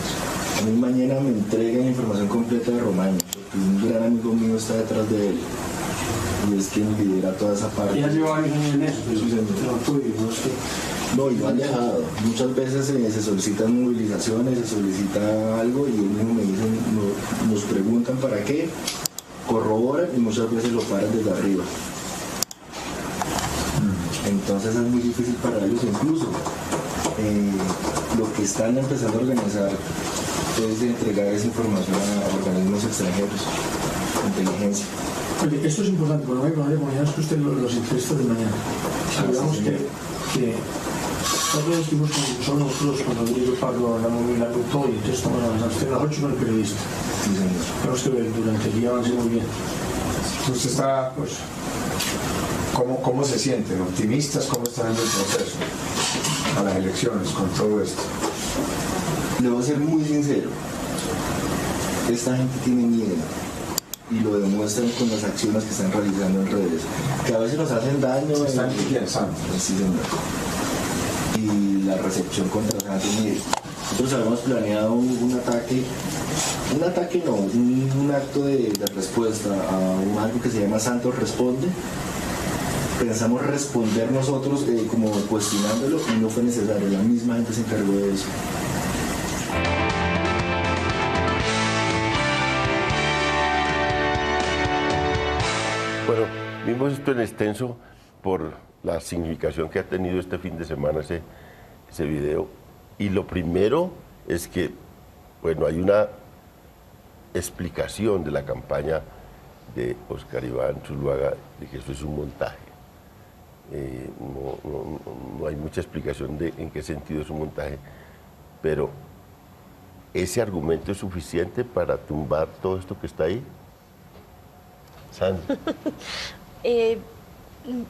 A mí mañana me entregan información completa de Romaña. un gran amigo mío está detrás de él y es quien lidera toda esa parte. Ya lleva varios años en eso, no, y lo han dejado. Muchas veces se solicitan movilizaciones, se solicita algo y ellos mismos me dicen, nos preguntan para qué, corroboran y muchas veces lo paran desde arriba. Entonces es muy difícil para ellos, incluso lo que están empezando a organizar es de entregar esa información a organismos extranjeros, inteligencia. Oye, esto es importante, porque mañana es que usted los entrevistas de mañana. Sabemos que nosotros estuvimos con nosotros, con Rodrigo Pablo, la movida todo, y entonces estamos avanzando. Usted las 8 con el periodista. Tenemos que ver durante el día avance muy bien. Usted está, pues, ¿cómo se sienten? ¿Optimistas? ¿Cómo están en el proceso a las elecciones con todo esto? Le voy a ser muy sincero. Esta gente tiene miedo y lo demuestran con las acciones que están realizando en redes, que a veces nos hacen daño. Se están pensando. Sí, señor. Y la recepción contra Santos, mire, nosotros habíamos planeado un acto de respuesta a algo que se llama Santos Responde. Pensamos responder nosotros como cuestionándolo y no fue necesario, la misma gente se encargó de eso. Bueno, vimos esto en extenso por la significación que ha tenido este fin de semana ese video. Y lo primero es que, bueno, hay una explicación de la campaña de Óscar Iván Zuluaga de que eso es un montaje. No hay mucha explicación de en qué sentido es un montaje, pero ¿ese argumento es suficiente para tumbar todo esto que está ahí? Sandra.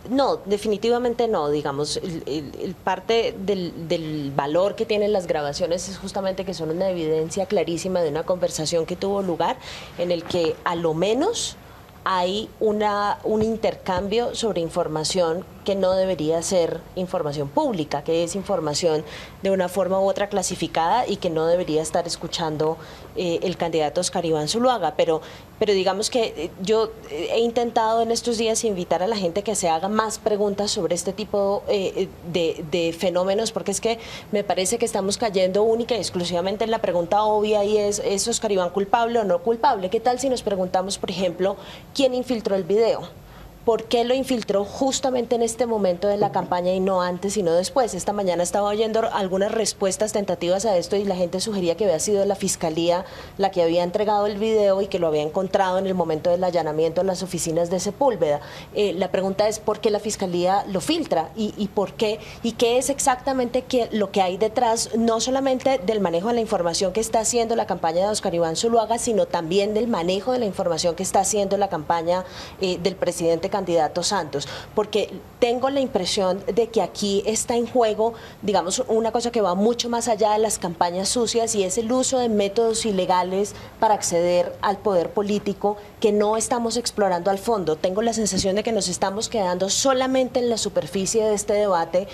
No, definitivamente no. Digamos, el parte del valor que tienen las grabaciones es justamente que son una evidencia clarísima de una conversación que tuvo lugar en el que a lo menos hay un intercambio sobre información que no debería ser información pública, que es información de una forma u otra clasificada y que no debería estar escuchando el candidato Óscar Iván Zuluaga. Pero digamos que yo he intentado en estos días invitar a la gente que se haga más preguntas sobre este tipo de fenómenos, porque es que me parece que estamos cayendo única y exclusivamente en la pregunta obvia, y ¿es Óscar Iván culpable o no culpable? ¿Qué tal si nos preguntamos, por ejemplo, quién infiltró el video? ¿Por qué lo infiltró justamente en este momento de la campaña y no antes, sino después? Esta mañana estaba oyendo algunas respuestas tentativas a esto y la gente sugería que había sido la Fiscalía la que había entregado el video y que lo había encontrado en el momento del allanamiento en las oficinas de Sepúlveda. La pregunta es ¿por qué la Fiscalía lo filtra? ¿Y por qué? ¿Y qué es exactamente lo que hay detrás, no solamente del manejo de la información que está haciendo la campaña de Óscar Iván Zuluaga, sino también del manejo de la información que está haciendo la campaña del presidente candidato Santos? Porque tengo la impresión de que aquí está en juego, digamos, una cosa que va mucho más allá de las campañas sucias, y es el uso de métodos ilegales para acceder al poder político que no estamos explorando al fondo. Tengo la sensación de que nos estamos quedando solamente en la superficie de este debate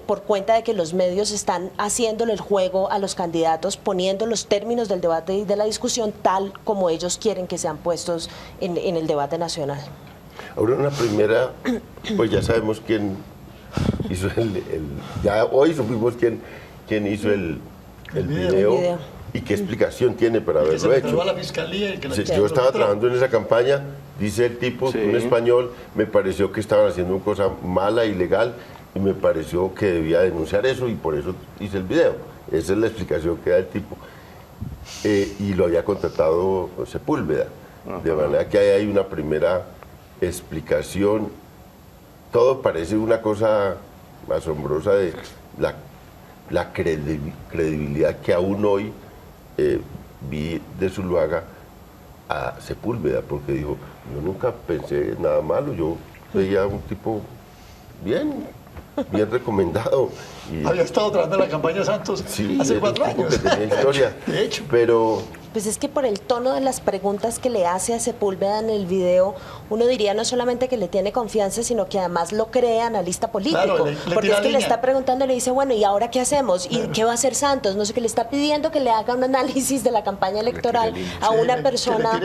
por cuenta de que los medios están haciéndole el juego a los candidatos, poniendo los términos del debate y de la discusión tal como ellos quieren que sean puestos en el debate nacional. Ahora, una primera, pues ya sabemos quién hizo ya hoy supimos quién hizo el video y qué explicación tiene para haberlo hecho. A la fiscalía y que yo estaba trabajando en esa campaña, dice el tipo, sí, un español, me pareció que estaban haciendo una cosa mala, ilegal, y me pareció que debía denunciar eso y por eso hice el video. Esa es la explicación que da el tipo. Y lo había contratado Sepúlveda. De manera que ahí hay una primera explicación. Todo parece una cosa asombrosa de la credibilidad que aún hoy vi de Zuluaga a Sepúlveda, porque dijo, yo nunca pensé nada malo, yo veía un tipo bien recomendado. Y había estado trabajando en la campaña de Santos hace 4 años. Que tenía historia. De hecho. Pero Pues es que por el tono de las preguntas que le hace a Sepúlveda en el video, uno diría no solamente que le tiene confianza, sino que además lo cree analista político. Claro, porque es que le está preguntando, le dice, bueno, ¿y ahora qué hacemos? ¿Y qué va a hacer Santos? No sé, que le está pidiendo que le haga un análisis de la campaña electoral a una persona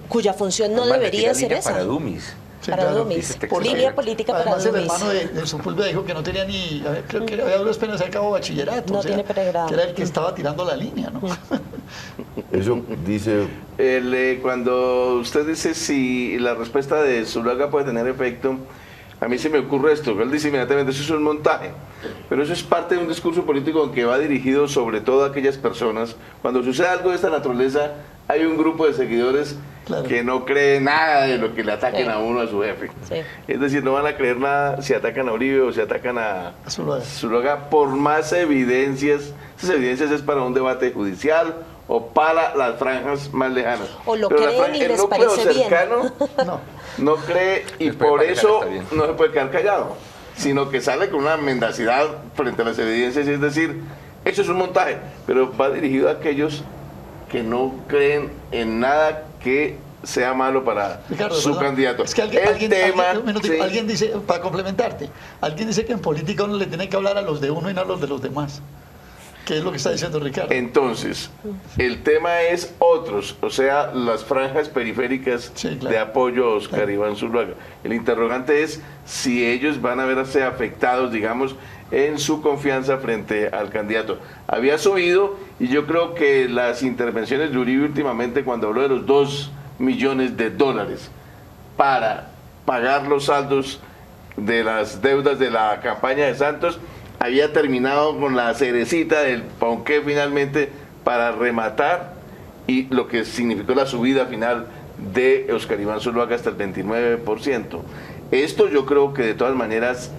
cuya función no debería ser esa. Para dummies. Sí, para claro. dummies. Línea política para Además, dummies. el hermano de Sepúlveda dijo que no tenía ni, a ver, creo que había duras penas, se acabó bachillerato. No tiene pregrado. Que era el que estaba tirando la línea, ¿no? Eso dice... Cuando usted dice si la respuesta de Zuluaga puede tener efecto, a mí se me ocurre esto, él dice inmediatamente, eso es un montaje, pero eso es parte de un discurso político que va dirigido sobre todo a aquellas personas. Cuando sucede algo de esta naturaleza, hay un grupo de seguidores que no creen nada de lo que le ataquen a uno, a su jefe. Es decir, no van a creer nada si atacan a Uribe o si atacan a Zuluaga, por más evidencias. Esas evidencias es para un debate judicial o para las franjas más lejanas. O lo creen y les parece bien. No cree y por eso no se puede quedar callado, sino que sale con una mendacidad frente a las evidencias, es decir, eso es un montaje, pero va dirigido a aquellos que no creen en nada que sea malo para su candidato. Es que alguien dice, para complementarte, alguien dice que en política uno le tiene que hablar a los de uno y no a los de los demás. ¿Qué es lo que está diciendo Ricardo? Entonces, el tema es otros, o sea, las franjas periféricas de apoyo a Oscar Iván Zuluaga. El interrogante es si ellos van a verse afectados, digamos, en su confianza frente al candidato. Había subido, y yo creo que las intervenciones de Uribe últimamente, cuando habló de los $2 millones para pagar los saldos de las deudas de la campaña de Santos, había terminado con la cerecita del ponqué finalmente para rematar, y lo que significó la subida final de Oscar Iván Zuluaga hasta el 29%. Esto yo creo que de todas maneras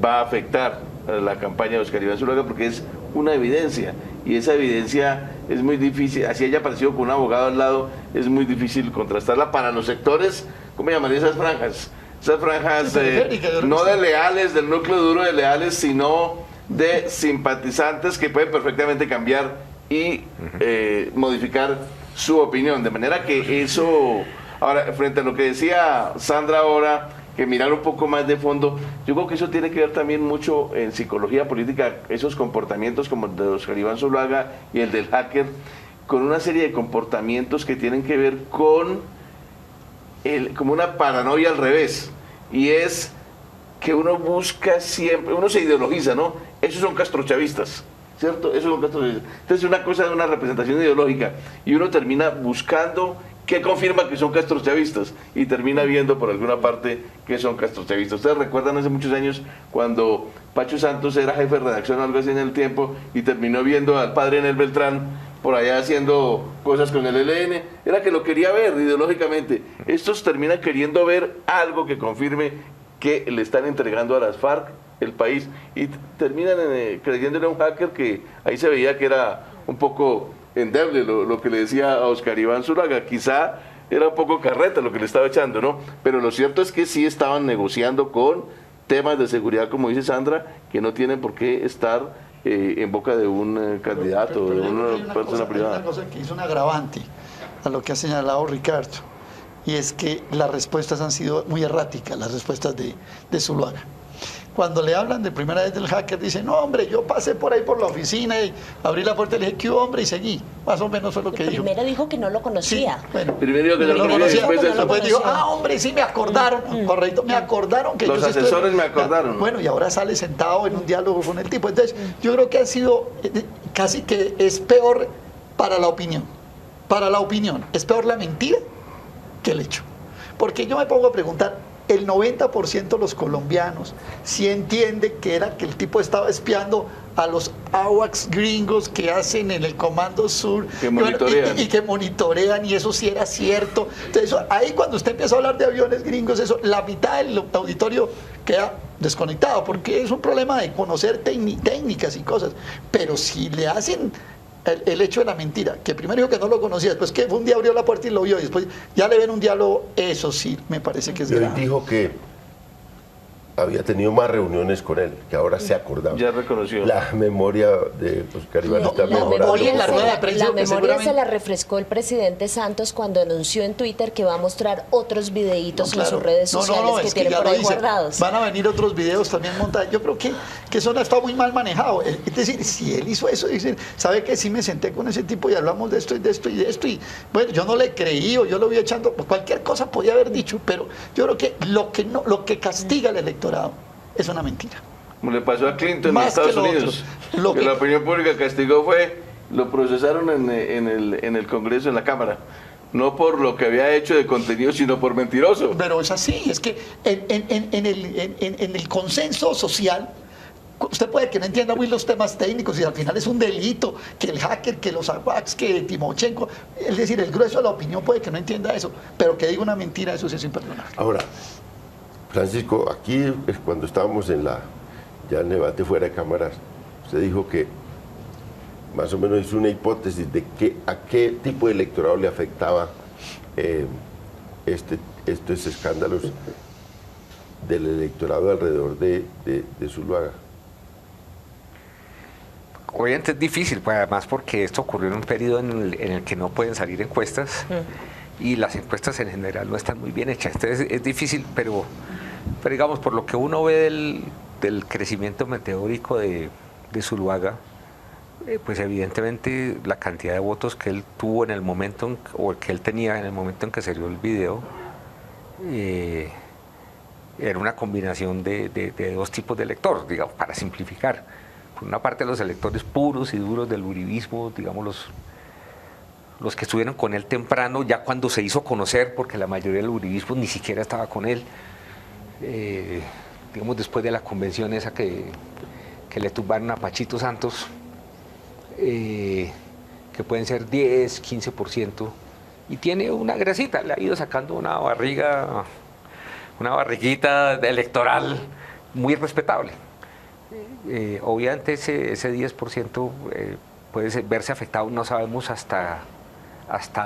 va a afectar a la campaña de Oscar Iván Zuluaga, porque es una evidencia, y esa evidencia es muy difícil, así haya aparecido con un abogado al lado, es muy difícil contrastarla para los sectores, ¿cómo llamaría esas franjas? Esas franjas no de leales, del núcleo duro de leales, sino de simpatizantes que pueden perfectamente cambiar y modificar su opinión. De manera que eso, ahora, frente a lo que decía Sandra ahora, que mirar un poco más de fondo, yo creo que eso tiene que ver también mucho en psicología política, esos comportamientos como el de Oscar Iván Zuluaga y el del hacker, con una serie de comportamientos que tienen que ver con como una paranoia al revés, y es que uno busca siempre, uno se ideologiza, ¿no? Esos son castrochavistas, ¿cierto? Esos son castrochavistas. Entonces es una cosa de una representación ideológica, y uno termina buscando qué confirma que son castrochavistas, y termina viendo por alguna parte que son castrochavistas. Ustedes recuerdan hace muchos años cuando Pacho Santos era jefe de redacción o algo así en El Tiempo, y terminó viendo al padre Enel Beltrán por allá haciendo cosas con el ELN, era que lo quería ver ideológicamente. Estos terminan queriendo ver algo que confirme que le están entregando a las FARC el país, y terminan creyéndole a un hacker que ahí se veía que era un poco endeble lo que le decía a Oscar Iván Zuluaga. Quizá era un poco carreta lo que le estaba echando, ¿no? Pero lo cierto es que sí estaban negociando con temas de seguridad, como dice Sandra, que no tienen por qué estar en boca de un candidato, de una persona privada. Hay una cosa que es un agravante a lo que ha señalado Ricardo, y es que las respuestas han sido muy erráticas, las respuestas de Zuluaga. Cuando le hablan de primera vez del hacker, dice, no hombre, yo pasé por ahí por la oficina y abrí la puerta y le dije, ¿qué hombre? Y seguí. Más o menos fue lo que dijo. Primero dijo que no lo conocía. Sí, bueno, primero dijo que no lo conocía, después dijo, hombre, sí me acordaron, correcto, me acordaron que los asesores me acordaron. Bueno, y ahora sale sentado en un diálogo con el tipo. Entonces, yo creo que ha sido, casi que es peor para la opinión. Para la opinión, es peor la mentira que el hecho. Porque yo me pongo a preguntar, el 90% de los colombianos sí entiende que el tipo estaba espiando a los AWACS gringos que hacen en el Comando Sur que monitorean. Y que monitorean, y eso sí era cierto. Entonces, ahí cuando usted empieza a hablar de aviones gringos, eso, la mitad del auditorio queda desconectado, porque es un problema de conocer técnicas y cosas. Pero si le hacen el hecho de la mentira, que primero dijo que no lo conocía, después que un día abrió la puerta y lo vio, y después ya le ven un diálogo, eso sí me parece que es grave. Él dijo que había tenido más reuniones con él, que ahora se acordaba. Ya reconoció. La memoria de Oscar Iván está mejorando. La memoria se la refrescó el presidente Santos cuando anunció en Twitter que va a mostrar otros videitos en sus redes sociales que tiene por ahí guardados. Van a venir otros videos también montados. Yo creo que eso no está muy mal manejado. Es decir, si él hizo eso, dice, sabe que sí me senté con ese tipo y hablamos de esto y de esto y de esto, y bueno, yo no le creí o yo lo vi echando, cualquier cosa podía haber dicho, pero yo creo que lo que castiga al electorado es una mentira. Como le pasó a Clinton en Estados Unidos, que la opinión pública castigó fue, lo procesaron en el Congreso, en la Cámara, no por lo que había hecho de contenido, sino por mentiroso. Pero es así, es que en el consenso social, usted puede que no entienda muy los temas técnicos y al final es un delito, que el hacker, que los AWACS, que Timochenko, es decir, el grueso de la opinión puede que no entienda eso, pero que diga una mentira, eso sí es imperdonable. Ahora, Francisco, aquí cuando estábamos ya en el debate fuera de cámaras, usted dijo que más o menos hizo una hipótesis de a qué tipo de electorado le afectaba estos escándalos del electorado alrededor de Zuluaga. Obviamente es difícil, pues además porque esto ocurrió en un periodo en el que no pueden salir encuestas y las encuestas en general no están muy bien hechas. Entonces es difícil, pero digamos, por lo que uno ve del crecimiento meteórico de Zuluaga, pues evidentemente la cantidad de votos que él tuvo en el momento, o que él tenía en el momento en que salió el video, era una combinación de dos tipos de elector, digamos, para simplificar. Por una parte los electores puros y duros del uribismo, digamos los que estuvieron con él temprano, ya cuando se hizo conocer, porque la mayoría del uribismo ni siquiera estaba con él, digamos después de la convención esa que le tumbaron a Pachito Santos, que pueden ser 10, 15%, y tiene una grasita, le ha ido sacando una barriguita electoral muy respetable. Obviamente ese 10% puede verse afectado, no sabemos hasta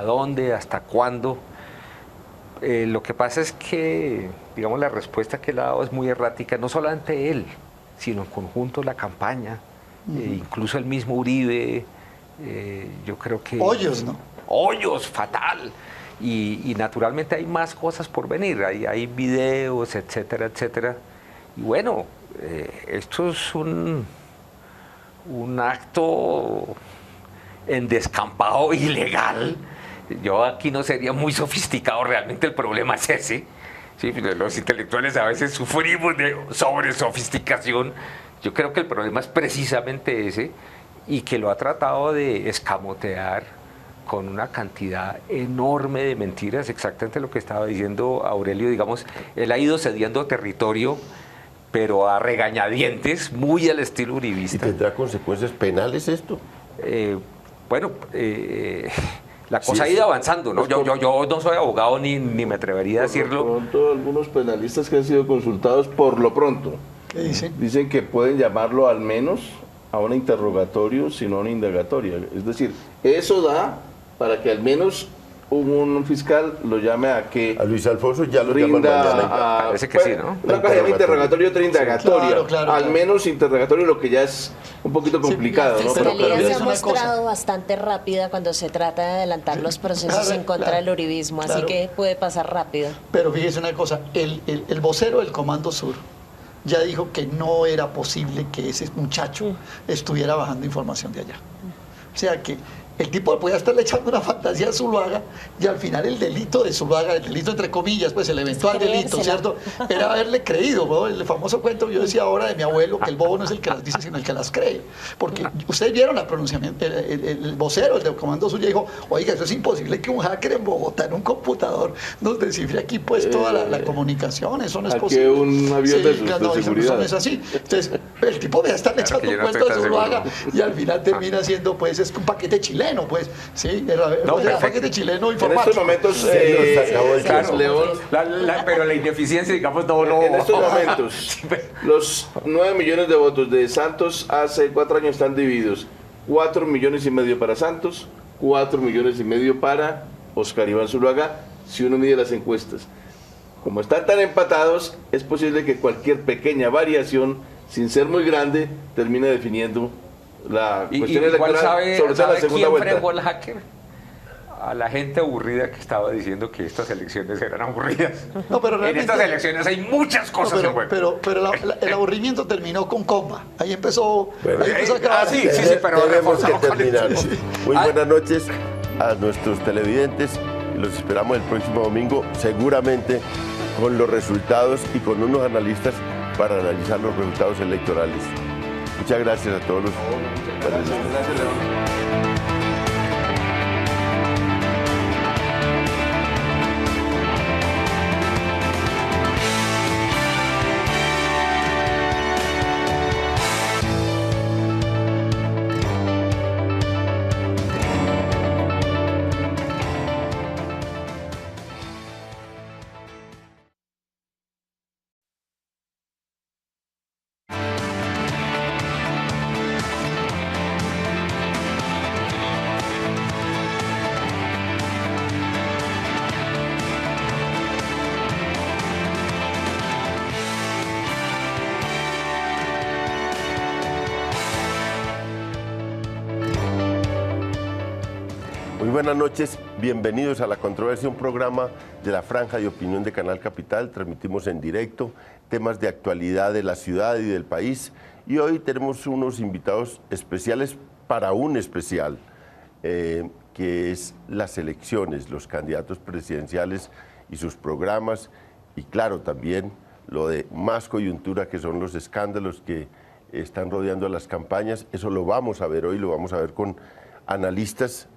dónde, hasta cuándo. Lo que pasa es que, digamos, la respuesta que él ha dado es muy errática, no solamente él, sino en conjunto la campaña, incluso el mismo Uribe, yo creo que... Hoyos, ¿no? Hoyos, fatal. Y naturalmente hay más cosas por venir, hay videos, etcétera, etcétera. Y bueno, esto es un acto en descampado ilegal. Yo aquí no sería muy sofisticado, realmente el problema es ese. Sí, los intelectuales a veces sufrimos de sobresofisticación. Yo creo que el problema es precisamente ese, y que lo ha tratado de escamotear con una cantidad enorme de mentiras, exactamente lo que estaba diciendo Aurelio. Digamos, él ha ido cediendo territorio, pero a regañadientes, muy al estilo uribista. ¿Y tendrá consecuencias penales esto? La cosa ha ido avanzando, ¿no? Yo no soy abogado ni me atrevería a decirlo. Por pronto, algunos penalistas que han sido consultados, por lo pronto, ¿qué dicen? Dicen que pueden llamarlo al menos a un interrogatorio, sino a una indagatoria. Es decir, eso da para que al menos un fiscal lo llame a que... A Luis Alfonso ya lo llaman mañana. Parece que sí, ¿no? Una cosa llama interrogatorio y otra indagatoria. Sí, claro. Al menos interrogatorio, lo que ya es un poquito complicado, La ¿no? Fiscalía se ha una mostrado bastante rápida cuando se trata de adelantar los procesos en contra del uribismo, así que puede pasar rápido. Pero fíjese una cosa, el vocero del Comando Sur ya dijo que no era posible que ese muchacho estuviera bajando información de allá. O sea que el tipo podía estarle echando una fantasía a Zuluaga y al final el delito de Zuluaga, el delito entre comillas, pues el eventual delito, ¿cierto? Era haberle creído, ¿no? El famoso cuento que yo decía ahora de mi abuelo, que el bobo no es el que las dice, sino el que las cree. Porque ustedes vieron el pronunciamiento, el vocero, el del Comando Sur, dijo, oiga, eso es imposible que un hacker en Bogotá, en un computador, nos descifre aquí pues toda la comunicación, eso no es posible. Aquí un avión de seguridad. Eso no es así. Entonces, el tipo debe estarle echando un cuento a Zuluaga y al final termina siendo, pues, es un paquete chileno. Pues sí, el paquete chileno informático. En estos momentos, claro, León, pero la ineficiencia, digamos, no. En estos momentos, los 9 millones de votos de Santos hace 4 años están divididos: 4,5 millones para Santos, 4,5 millones para Oscar Iván Zuluaga, si uno mide las encuestas. Como están tan empatados, es posible que cualquier pequeña variación, sin ser muy grande, termine definiendo la cuestión electoral, ¿sabe sobre todo la segunda quién vuelta. fregó al hacker? A la gente aburrida que estaba diciendo que estas elecciones eran aburridas. No, pero en estas elecciones hay muchas cosas en juego. Pero el aburrimiento terminó con comba. Ahí empezó, Bueno, ahí empezó a acabar. sí, pero tenemos que reforzamos con terminar. esto. Muy buenas noches a nuestros televidentes. Los esperamos el próximo domingo, seguramente con los resultados y con unos analistas para analizar los resultados electorales. Muchas gracias a todos los panelistas. Gracias, León. Muy buenas noches, bienvenidos a La Controversia, un programa de la Franja de Opinión de Canal Capital. Transmitimos en directo temas de actualidad de la ciudad y del país. Y hoy tenemos unos invitados especiales para un especial, que es las elecciones, los candidatos presidenciales y sus programas. Y claro, también lo de más coyuntura, que son los escándalos que están rodeando las campañas. Eso lo vamos a ver hoy, lo vamos a ver con analistas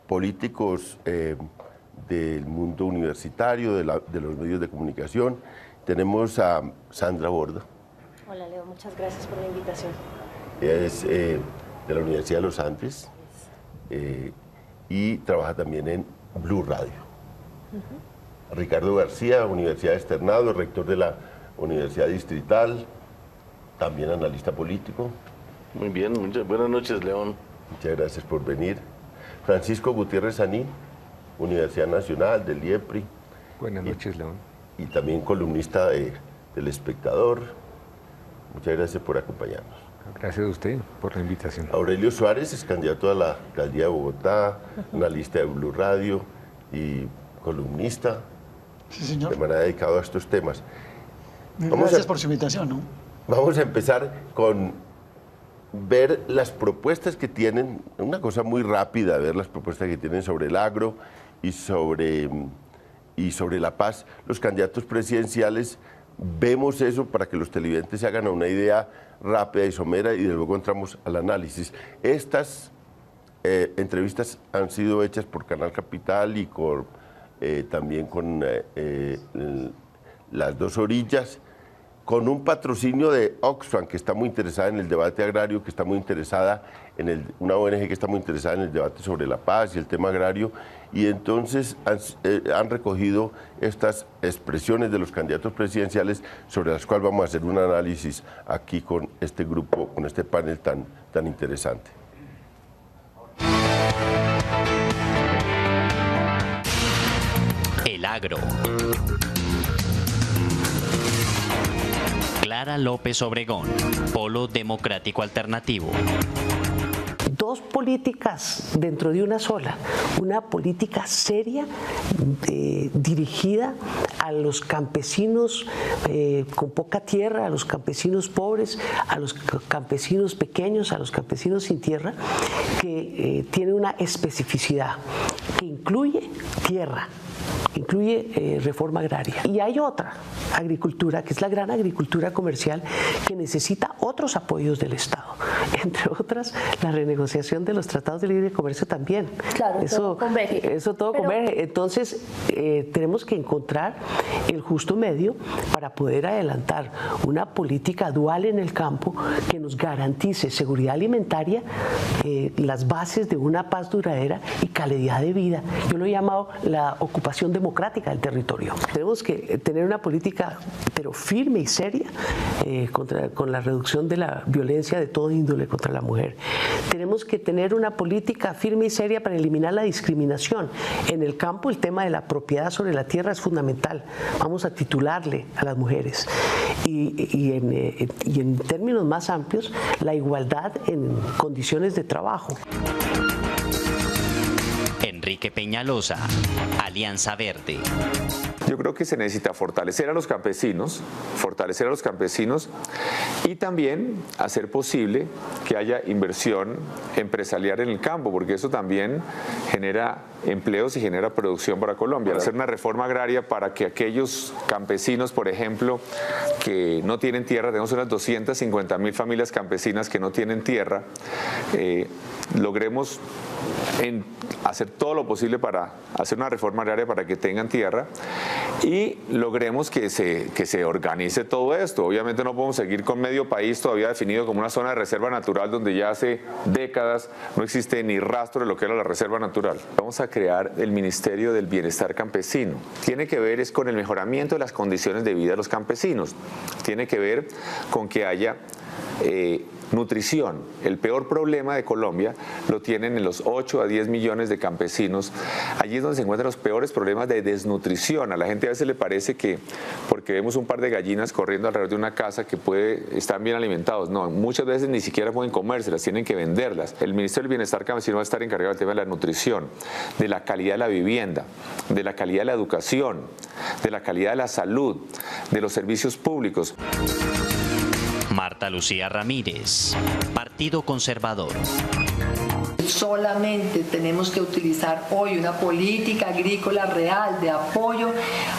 políticos del mundo universitario, de los medios de comunicación. Tenemos a Sandra Borda. Hola Leo, muchas gracias por la invitación. Ella es de la Universidad de los Andes y trabaja también en Blue Radio. Ricardo García, Universidad Externado, rector de la Universidad Distrital, también analista político. Muy bien, muchas buenas noches, León. Muchas gracias por venir. Francisco Gutiérrez Sanín, Universidad Nacional del IEPRI. Buenas noches, León. Y también columnista del Espectador. Muchas gracias por acompañarnos. Gracias a usted por la invitación. Aurelio Suárez es candidato a la alcaldía de Bogotá, analista de Blue Radio y columnista. Sí, señor. De manera dedicado a estos temas. Gracias por su invitación, ¿no? Vamos a empezar con ver las propuestas que tienen, una cosa muy rápida, ver las propuestas que tienen sobre el agro y sobre la paz, los candidatos presidenciales. Vemos eso para que los televidentes se hagan una idea rápida y somera y luego entramos al análisis. Estas entrevistas han sido hechas por Canal Capital y también con Las Dos Orillas, con un patrocinio de Oxfam, que está muy interesada en el debate agrario, que está muy interesada una ONG que está muy interesada en el debate sobre la paz y el tema agrario, y entonces han recogido estas expresiones de los candidatos presidenciales sobre las cuales vamos a hacer un análisis aquí con este grupo, con este panel tan interesante. El agro. Clara López Obregón, Polo Democrático Alternativo. Dos políticas dentro de una sola, una política seria dirigida a los campesinos con poca tierra, a los campesinos pobres, a los campesinos pequeños, a los campesinos sin tierra, que tiene una especificidad que incluye tierra, incluye reforma agraria. Y hay otra agricultura, que es la gran agricultura comercial, que necesita otros apoyos del Estado. Entre otras, la renegociación de los tratados de libre comercio también. Claro, todo converge. Eso todo converge. Entonces, tenemos que encontrar el justo medio para poder adelantar una política dual en el campo que nos garantice seguridad alimentaria, las bases de una paz duradera y calidad de vida. Yo lo he llamado la ocupación democrática del territorio. Tenemos que tener una política, pero firme y seria, con la reducción de la violencia de toda índole, ejerciéndole contra la mujer. Tenemos que tener una política firme y seria para eliminar la discriminación. En el campo el tema de la propiedad sobre la tierra es fundamental. Vamos a titularle a las mujeres. Y en términos más amplios, la igualdad en condiciones de trabajo. Enrique Peñalosa, Alianza Verde. Yo creo que se necesita fortalecer a los campesinos y también hacer posible que haya inversión empresarial en el campo, porque eso también genera empleos y genera producción para Colombia. Hacer una reforma agraria para que aquellos campesinos, por ejemplo, que no tienen tierra, tenemos unas 250.000 familias campesinas que no tienen tierra, logremos hacer todo lo posible para hacer una reforma agraria para que tengan tierra y logremos que se organice todo esto. Obviamente no podemos seguir con medio país todavía definido como una zona de reserva natural donde ya hace décadas no existe ni rastro de lo que era la reserva natural. Vamos a crear el Ministerio del Bienestar Campesino. Tiene que ver con el mejoramiento de las condiciones de vida de los campesinos. Tiene que ver con que haya nutrición. El peor problema de Colombia lo tienen en los 8 a 10 millones de campesinos. Allí es donde se encuentran los peores problemas de desnutrición. A la gente a veces le parece que porque vemos un par de gallinas corriendo alrededor de una casa que están bien alimentados. No, muchas veces ni siquiera pueden comérselas, tienen que venderlas. El Ministerio del Bienestar Campesino va a estar encargado del tema de la nutrición, de la calidad de la vivienda, de la calidad de la educación, de la calidad de la salud, de los servicios públicos. Marta Lucía Ramírez, Partido Conservador. Solamente tenemos que utilizar hoy una política agrícola real de apoyo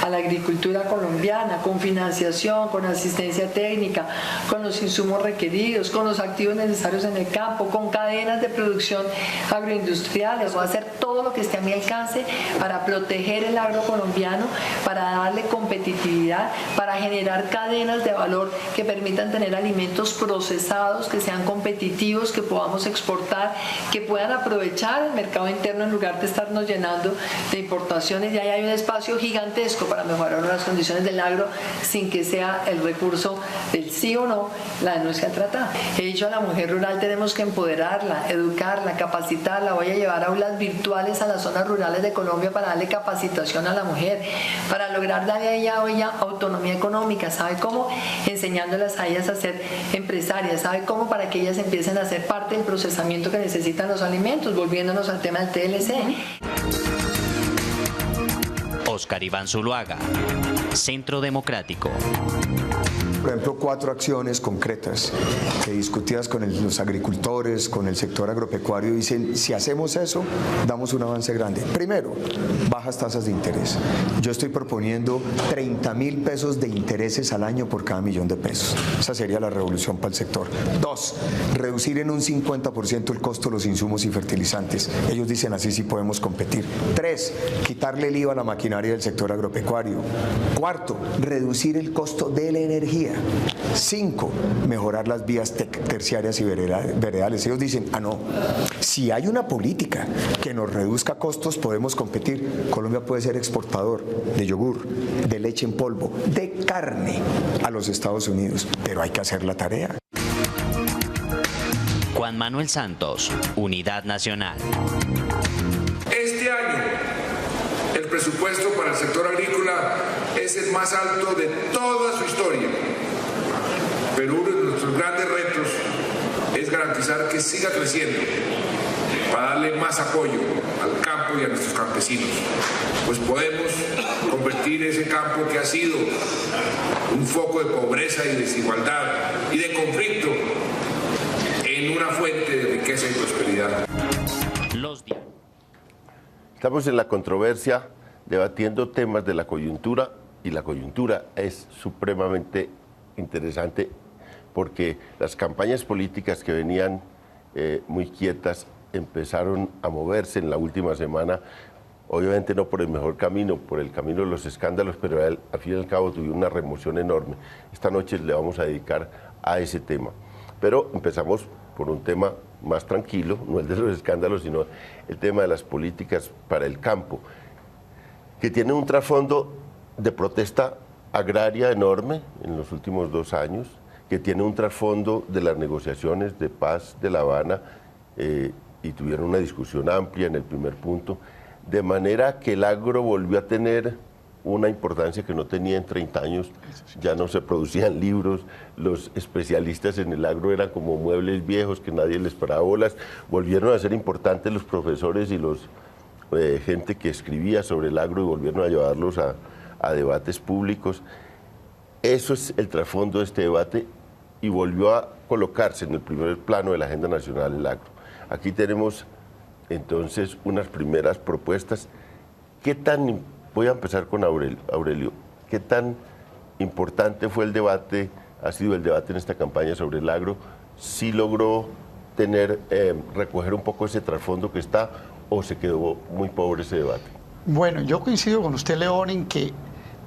a la agricultura colombiana, con financiación, con asistencia técnica, con los insumos requeridos, con los activos necesarios en el campo, con cadenas de producción agroindustriales. Voy a hacer todo lo que esté a mi alcance para proteger el agro colombiano, para darle competitividad, para generar cadenas de valor que permitan tener alimentos procesados, que sean competitivos, que podamos exportar, que puedan aprovechar el mercado interno en lugar de estarnos llenando de importaciones. Y ahí hay un espacio gigantesco para mejorar las condiciones del agro sin que sea el recurso del sí o no la denuncia al tratado. He dicho a la mujer rural tenemos que empoderarla, educarla, capacitarla. Voy a llevar aulas virtuales a las zonas rurales de Colombia para darle capacitación a la mujer, para lograr darle a ella autonomía económica. ¿Sabe cómo? Enseñándolas a ellas a ser empresarias. ¿Sabe cómo? Para que ellas empiecen a ser parte del procesamiento que necesitan los alimentos, volviéndonos al tema del TLC. Oscar Iván Zuluaga, Centro Democrático. Por ejemplo, 4 acciones concretas que discutidas con los agricultores, con el sector agropecuario, dicen, si hacemos eso, damos un avance grande. Primero, bajas tasas de interés. Yo estoy proponiendo 30.000 pesos de intereses al año por cada millón de pesos. Esa sería la revolución para el sector. 2, reducir en un 50% el costo de los insumos y fertilizantes. Ellos dicen, así sí podemos competir. 3, quitarle el IVA a la maquinaria del sector agropecuario. 4, reducir el costo de la energía. 5, mejorar las vías terciarias y veredales. Ellos dicen, no, si hay una política que nos reduzca costos, podemos competir. Colombia puede ser exportador de yogur, de leche en polvo, de carne a los Estados Unidos, pero hay que hacer la tarea. Juan Manuel Santos, Unidad Nacional. Este año, el presupuesto para el sector agrícola es el más alto de toda su historia. Pero uno de nuestros grandes retos es garantizar que siga creciendo para darle más apoyo al campo y a nuestros campesinos. Pues podemos convertir ese campo que ha sido un foco de pobreza y desigualdad y de conflicto en una fuente de riqueza y prosperidad. Estamos en la controversia debatiendo temas de la coyuntura y la coyuntura es supremamente interesante porque las campañas políticas que venían muy quietas empezaron a moverse en la última semana, obviamente no por el mejor camino, por el camino de los escándalos, pero al fin y al cabo tuvieron una remoción enorme. Esta noche le vamos a dedicar a ese tema, pero empezamos por un tema más tranquilo, no el de los escándalos, sino el tema de las políticas para el campo, que tiene un trasfondo de protesta agraria enorme en los últimos 2 años, que tiene un trasfondo de las negociaciones de paz de La Habana y tuvieron una discusión amplia en el primer punto, de manera que el agro volvió a tener una importancia que no tenía en 30 años, ya no se producían libros, los especialistas en el agro eran como muebles viejos que nadie les paraba bolas, volvieron a ser importantes los profesores y los gente que escribía sobre el agro y volvieron a llevarlos a debates públicos. Eso es el trasfondo de este debate y volvió a colocarse en el primer plano de la agenda nacional el agro. Aquí tenemos entonces unas primeras propuestas. Voy a empezar con Aurelio. ¿Qué tan importante fue el debate, ha sido el debate en esta campaña sobre el agro? ¿Sí logró recoger un poco ese trasfondo que está o se quedó muy pobre ese debate? Bueno, yo coincido con usted, León, en que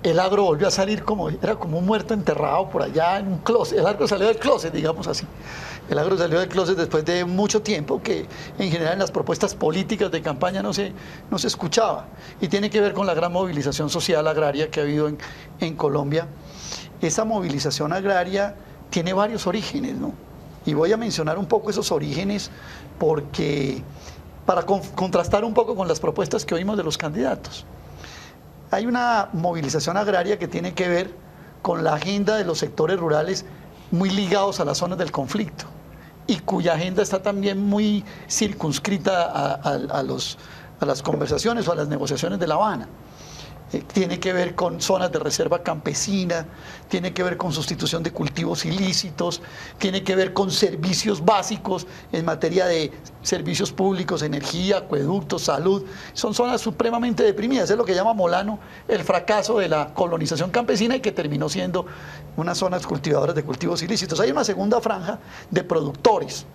el agro volvió a salir era como un muerto enterrado por allá en un closet. El agro salió del closet, digamos así. El agro salió del closet después de mucho tiempo que en general en las propuestas políticas de campaña no se escuchaba. Y tiene que ver con la gran movilización social agraria que ha habido en Colombia. Esa movilización agraria tiene varios orígenes, ¿no? Y voy a mencionar un poco esos orígenes porque para contrastar un poco con las propuestas que oímos de los candidatos. Hay una movilización agraria que tiene que ver con la agenda de los sectores rurales muy ligados a las zonas del conflicto y cuya agenda está también muy circunscrita a las conversaciones o a las negociaciones de La Habana. Tiene que ver con zonas de reserva campesina, tiene que ver con sustitución de cultivos ilícitos, tiene que ver con servicios básicos en materia de servicios públicos, energía, acueductos, salud. Son zonas supremamente deprimidas, es lo que llama Molano el fracaso de la colonización campesina y que terminó siendo unas zonas cultivadoras de cultivos ilícitos. Hay una segunda franja de productores,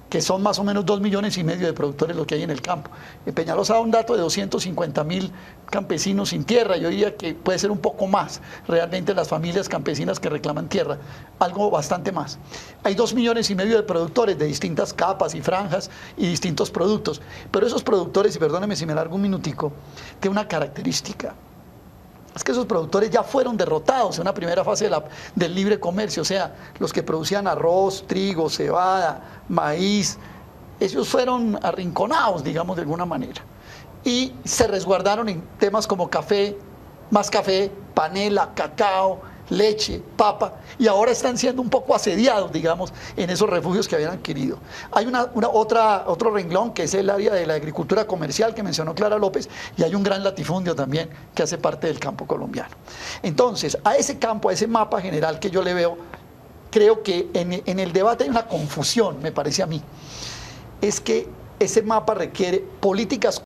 que son más o menos 2,5 millones de productores lo que hay en el campo. Peñalosa da un dato de 250,000 campesinos sin tierra. Yo diría que puede ser un poco más, realmente las familias campesinas que reclaman tierra, algo bastante más. Hay 2,5 millones de productores de distintas capas y franjas y distintos productos. Pero esos productores, y perdónenme si me largo un minutico, tienen una característica. Es que esos productores ya fueron derrotados en una primera fase del libre comercio, o sea, los que producían arroz, trigo, cebada, maíz, ellos fueron arrinconados, digamos, de alguna manera. Y se resguardaron en temas como café, más café, panela, cacao, leche, papa, y ahora están siendo un poco asediados, digamos, en esos refugios que habían adquirido. Hay otro renglón que es el área de la agricultura comercial que mencionó Clara López, y hay un gran latifundio también que hace parte del campo colombiano. Entonces, a ese campo, a ese mapa general que yo le veo, creo que en el debate hay una confusión, me parece a mí. Es que ese mapa requiere políticas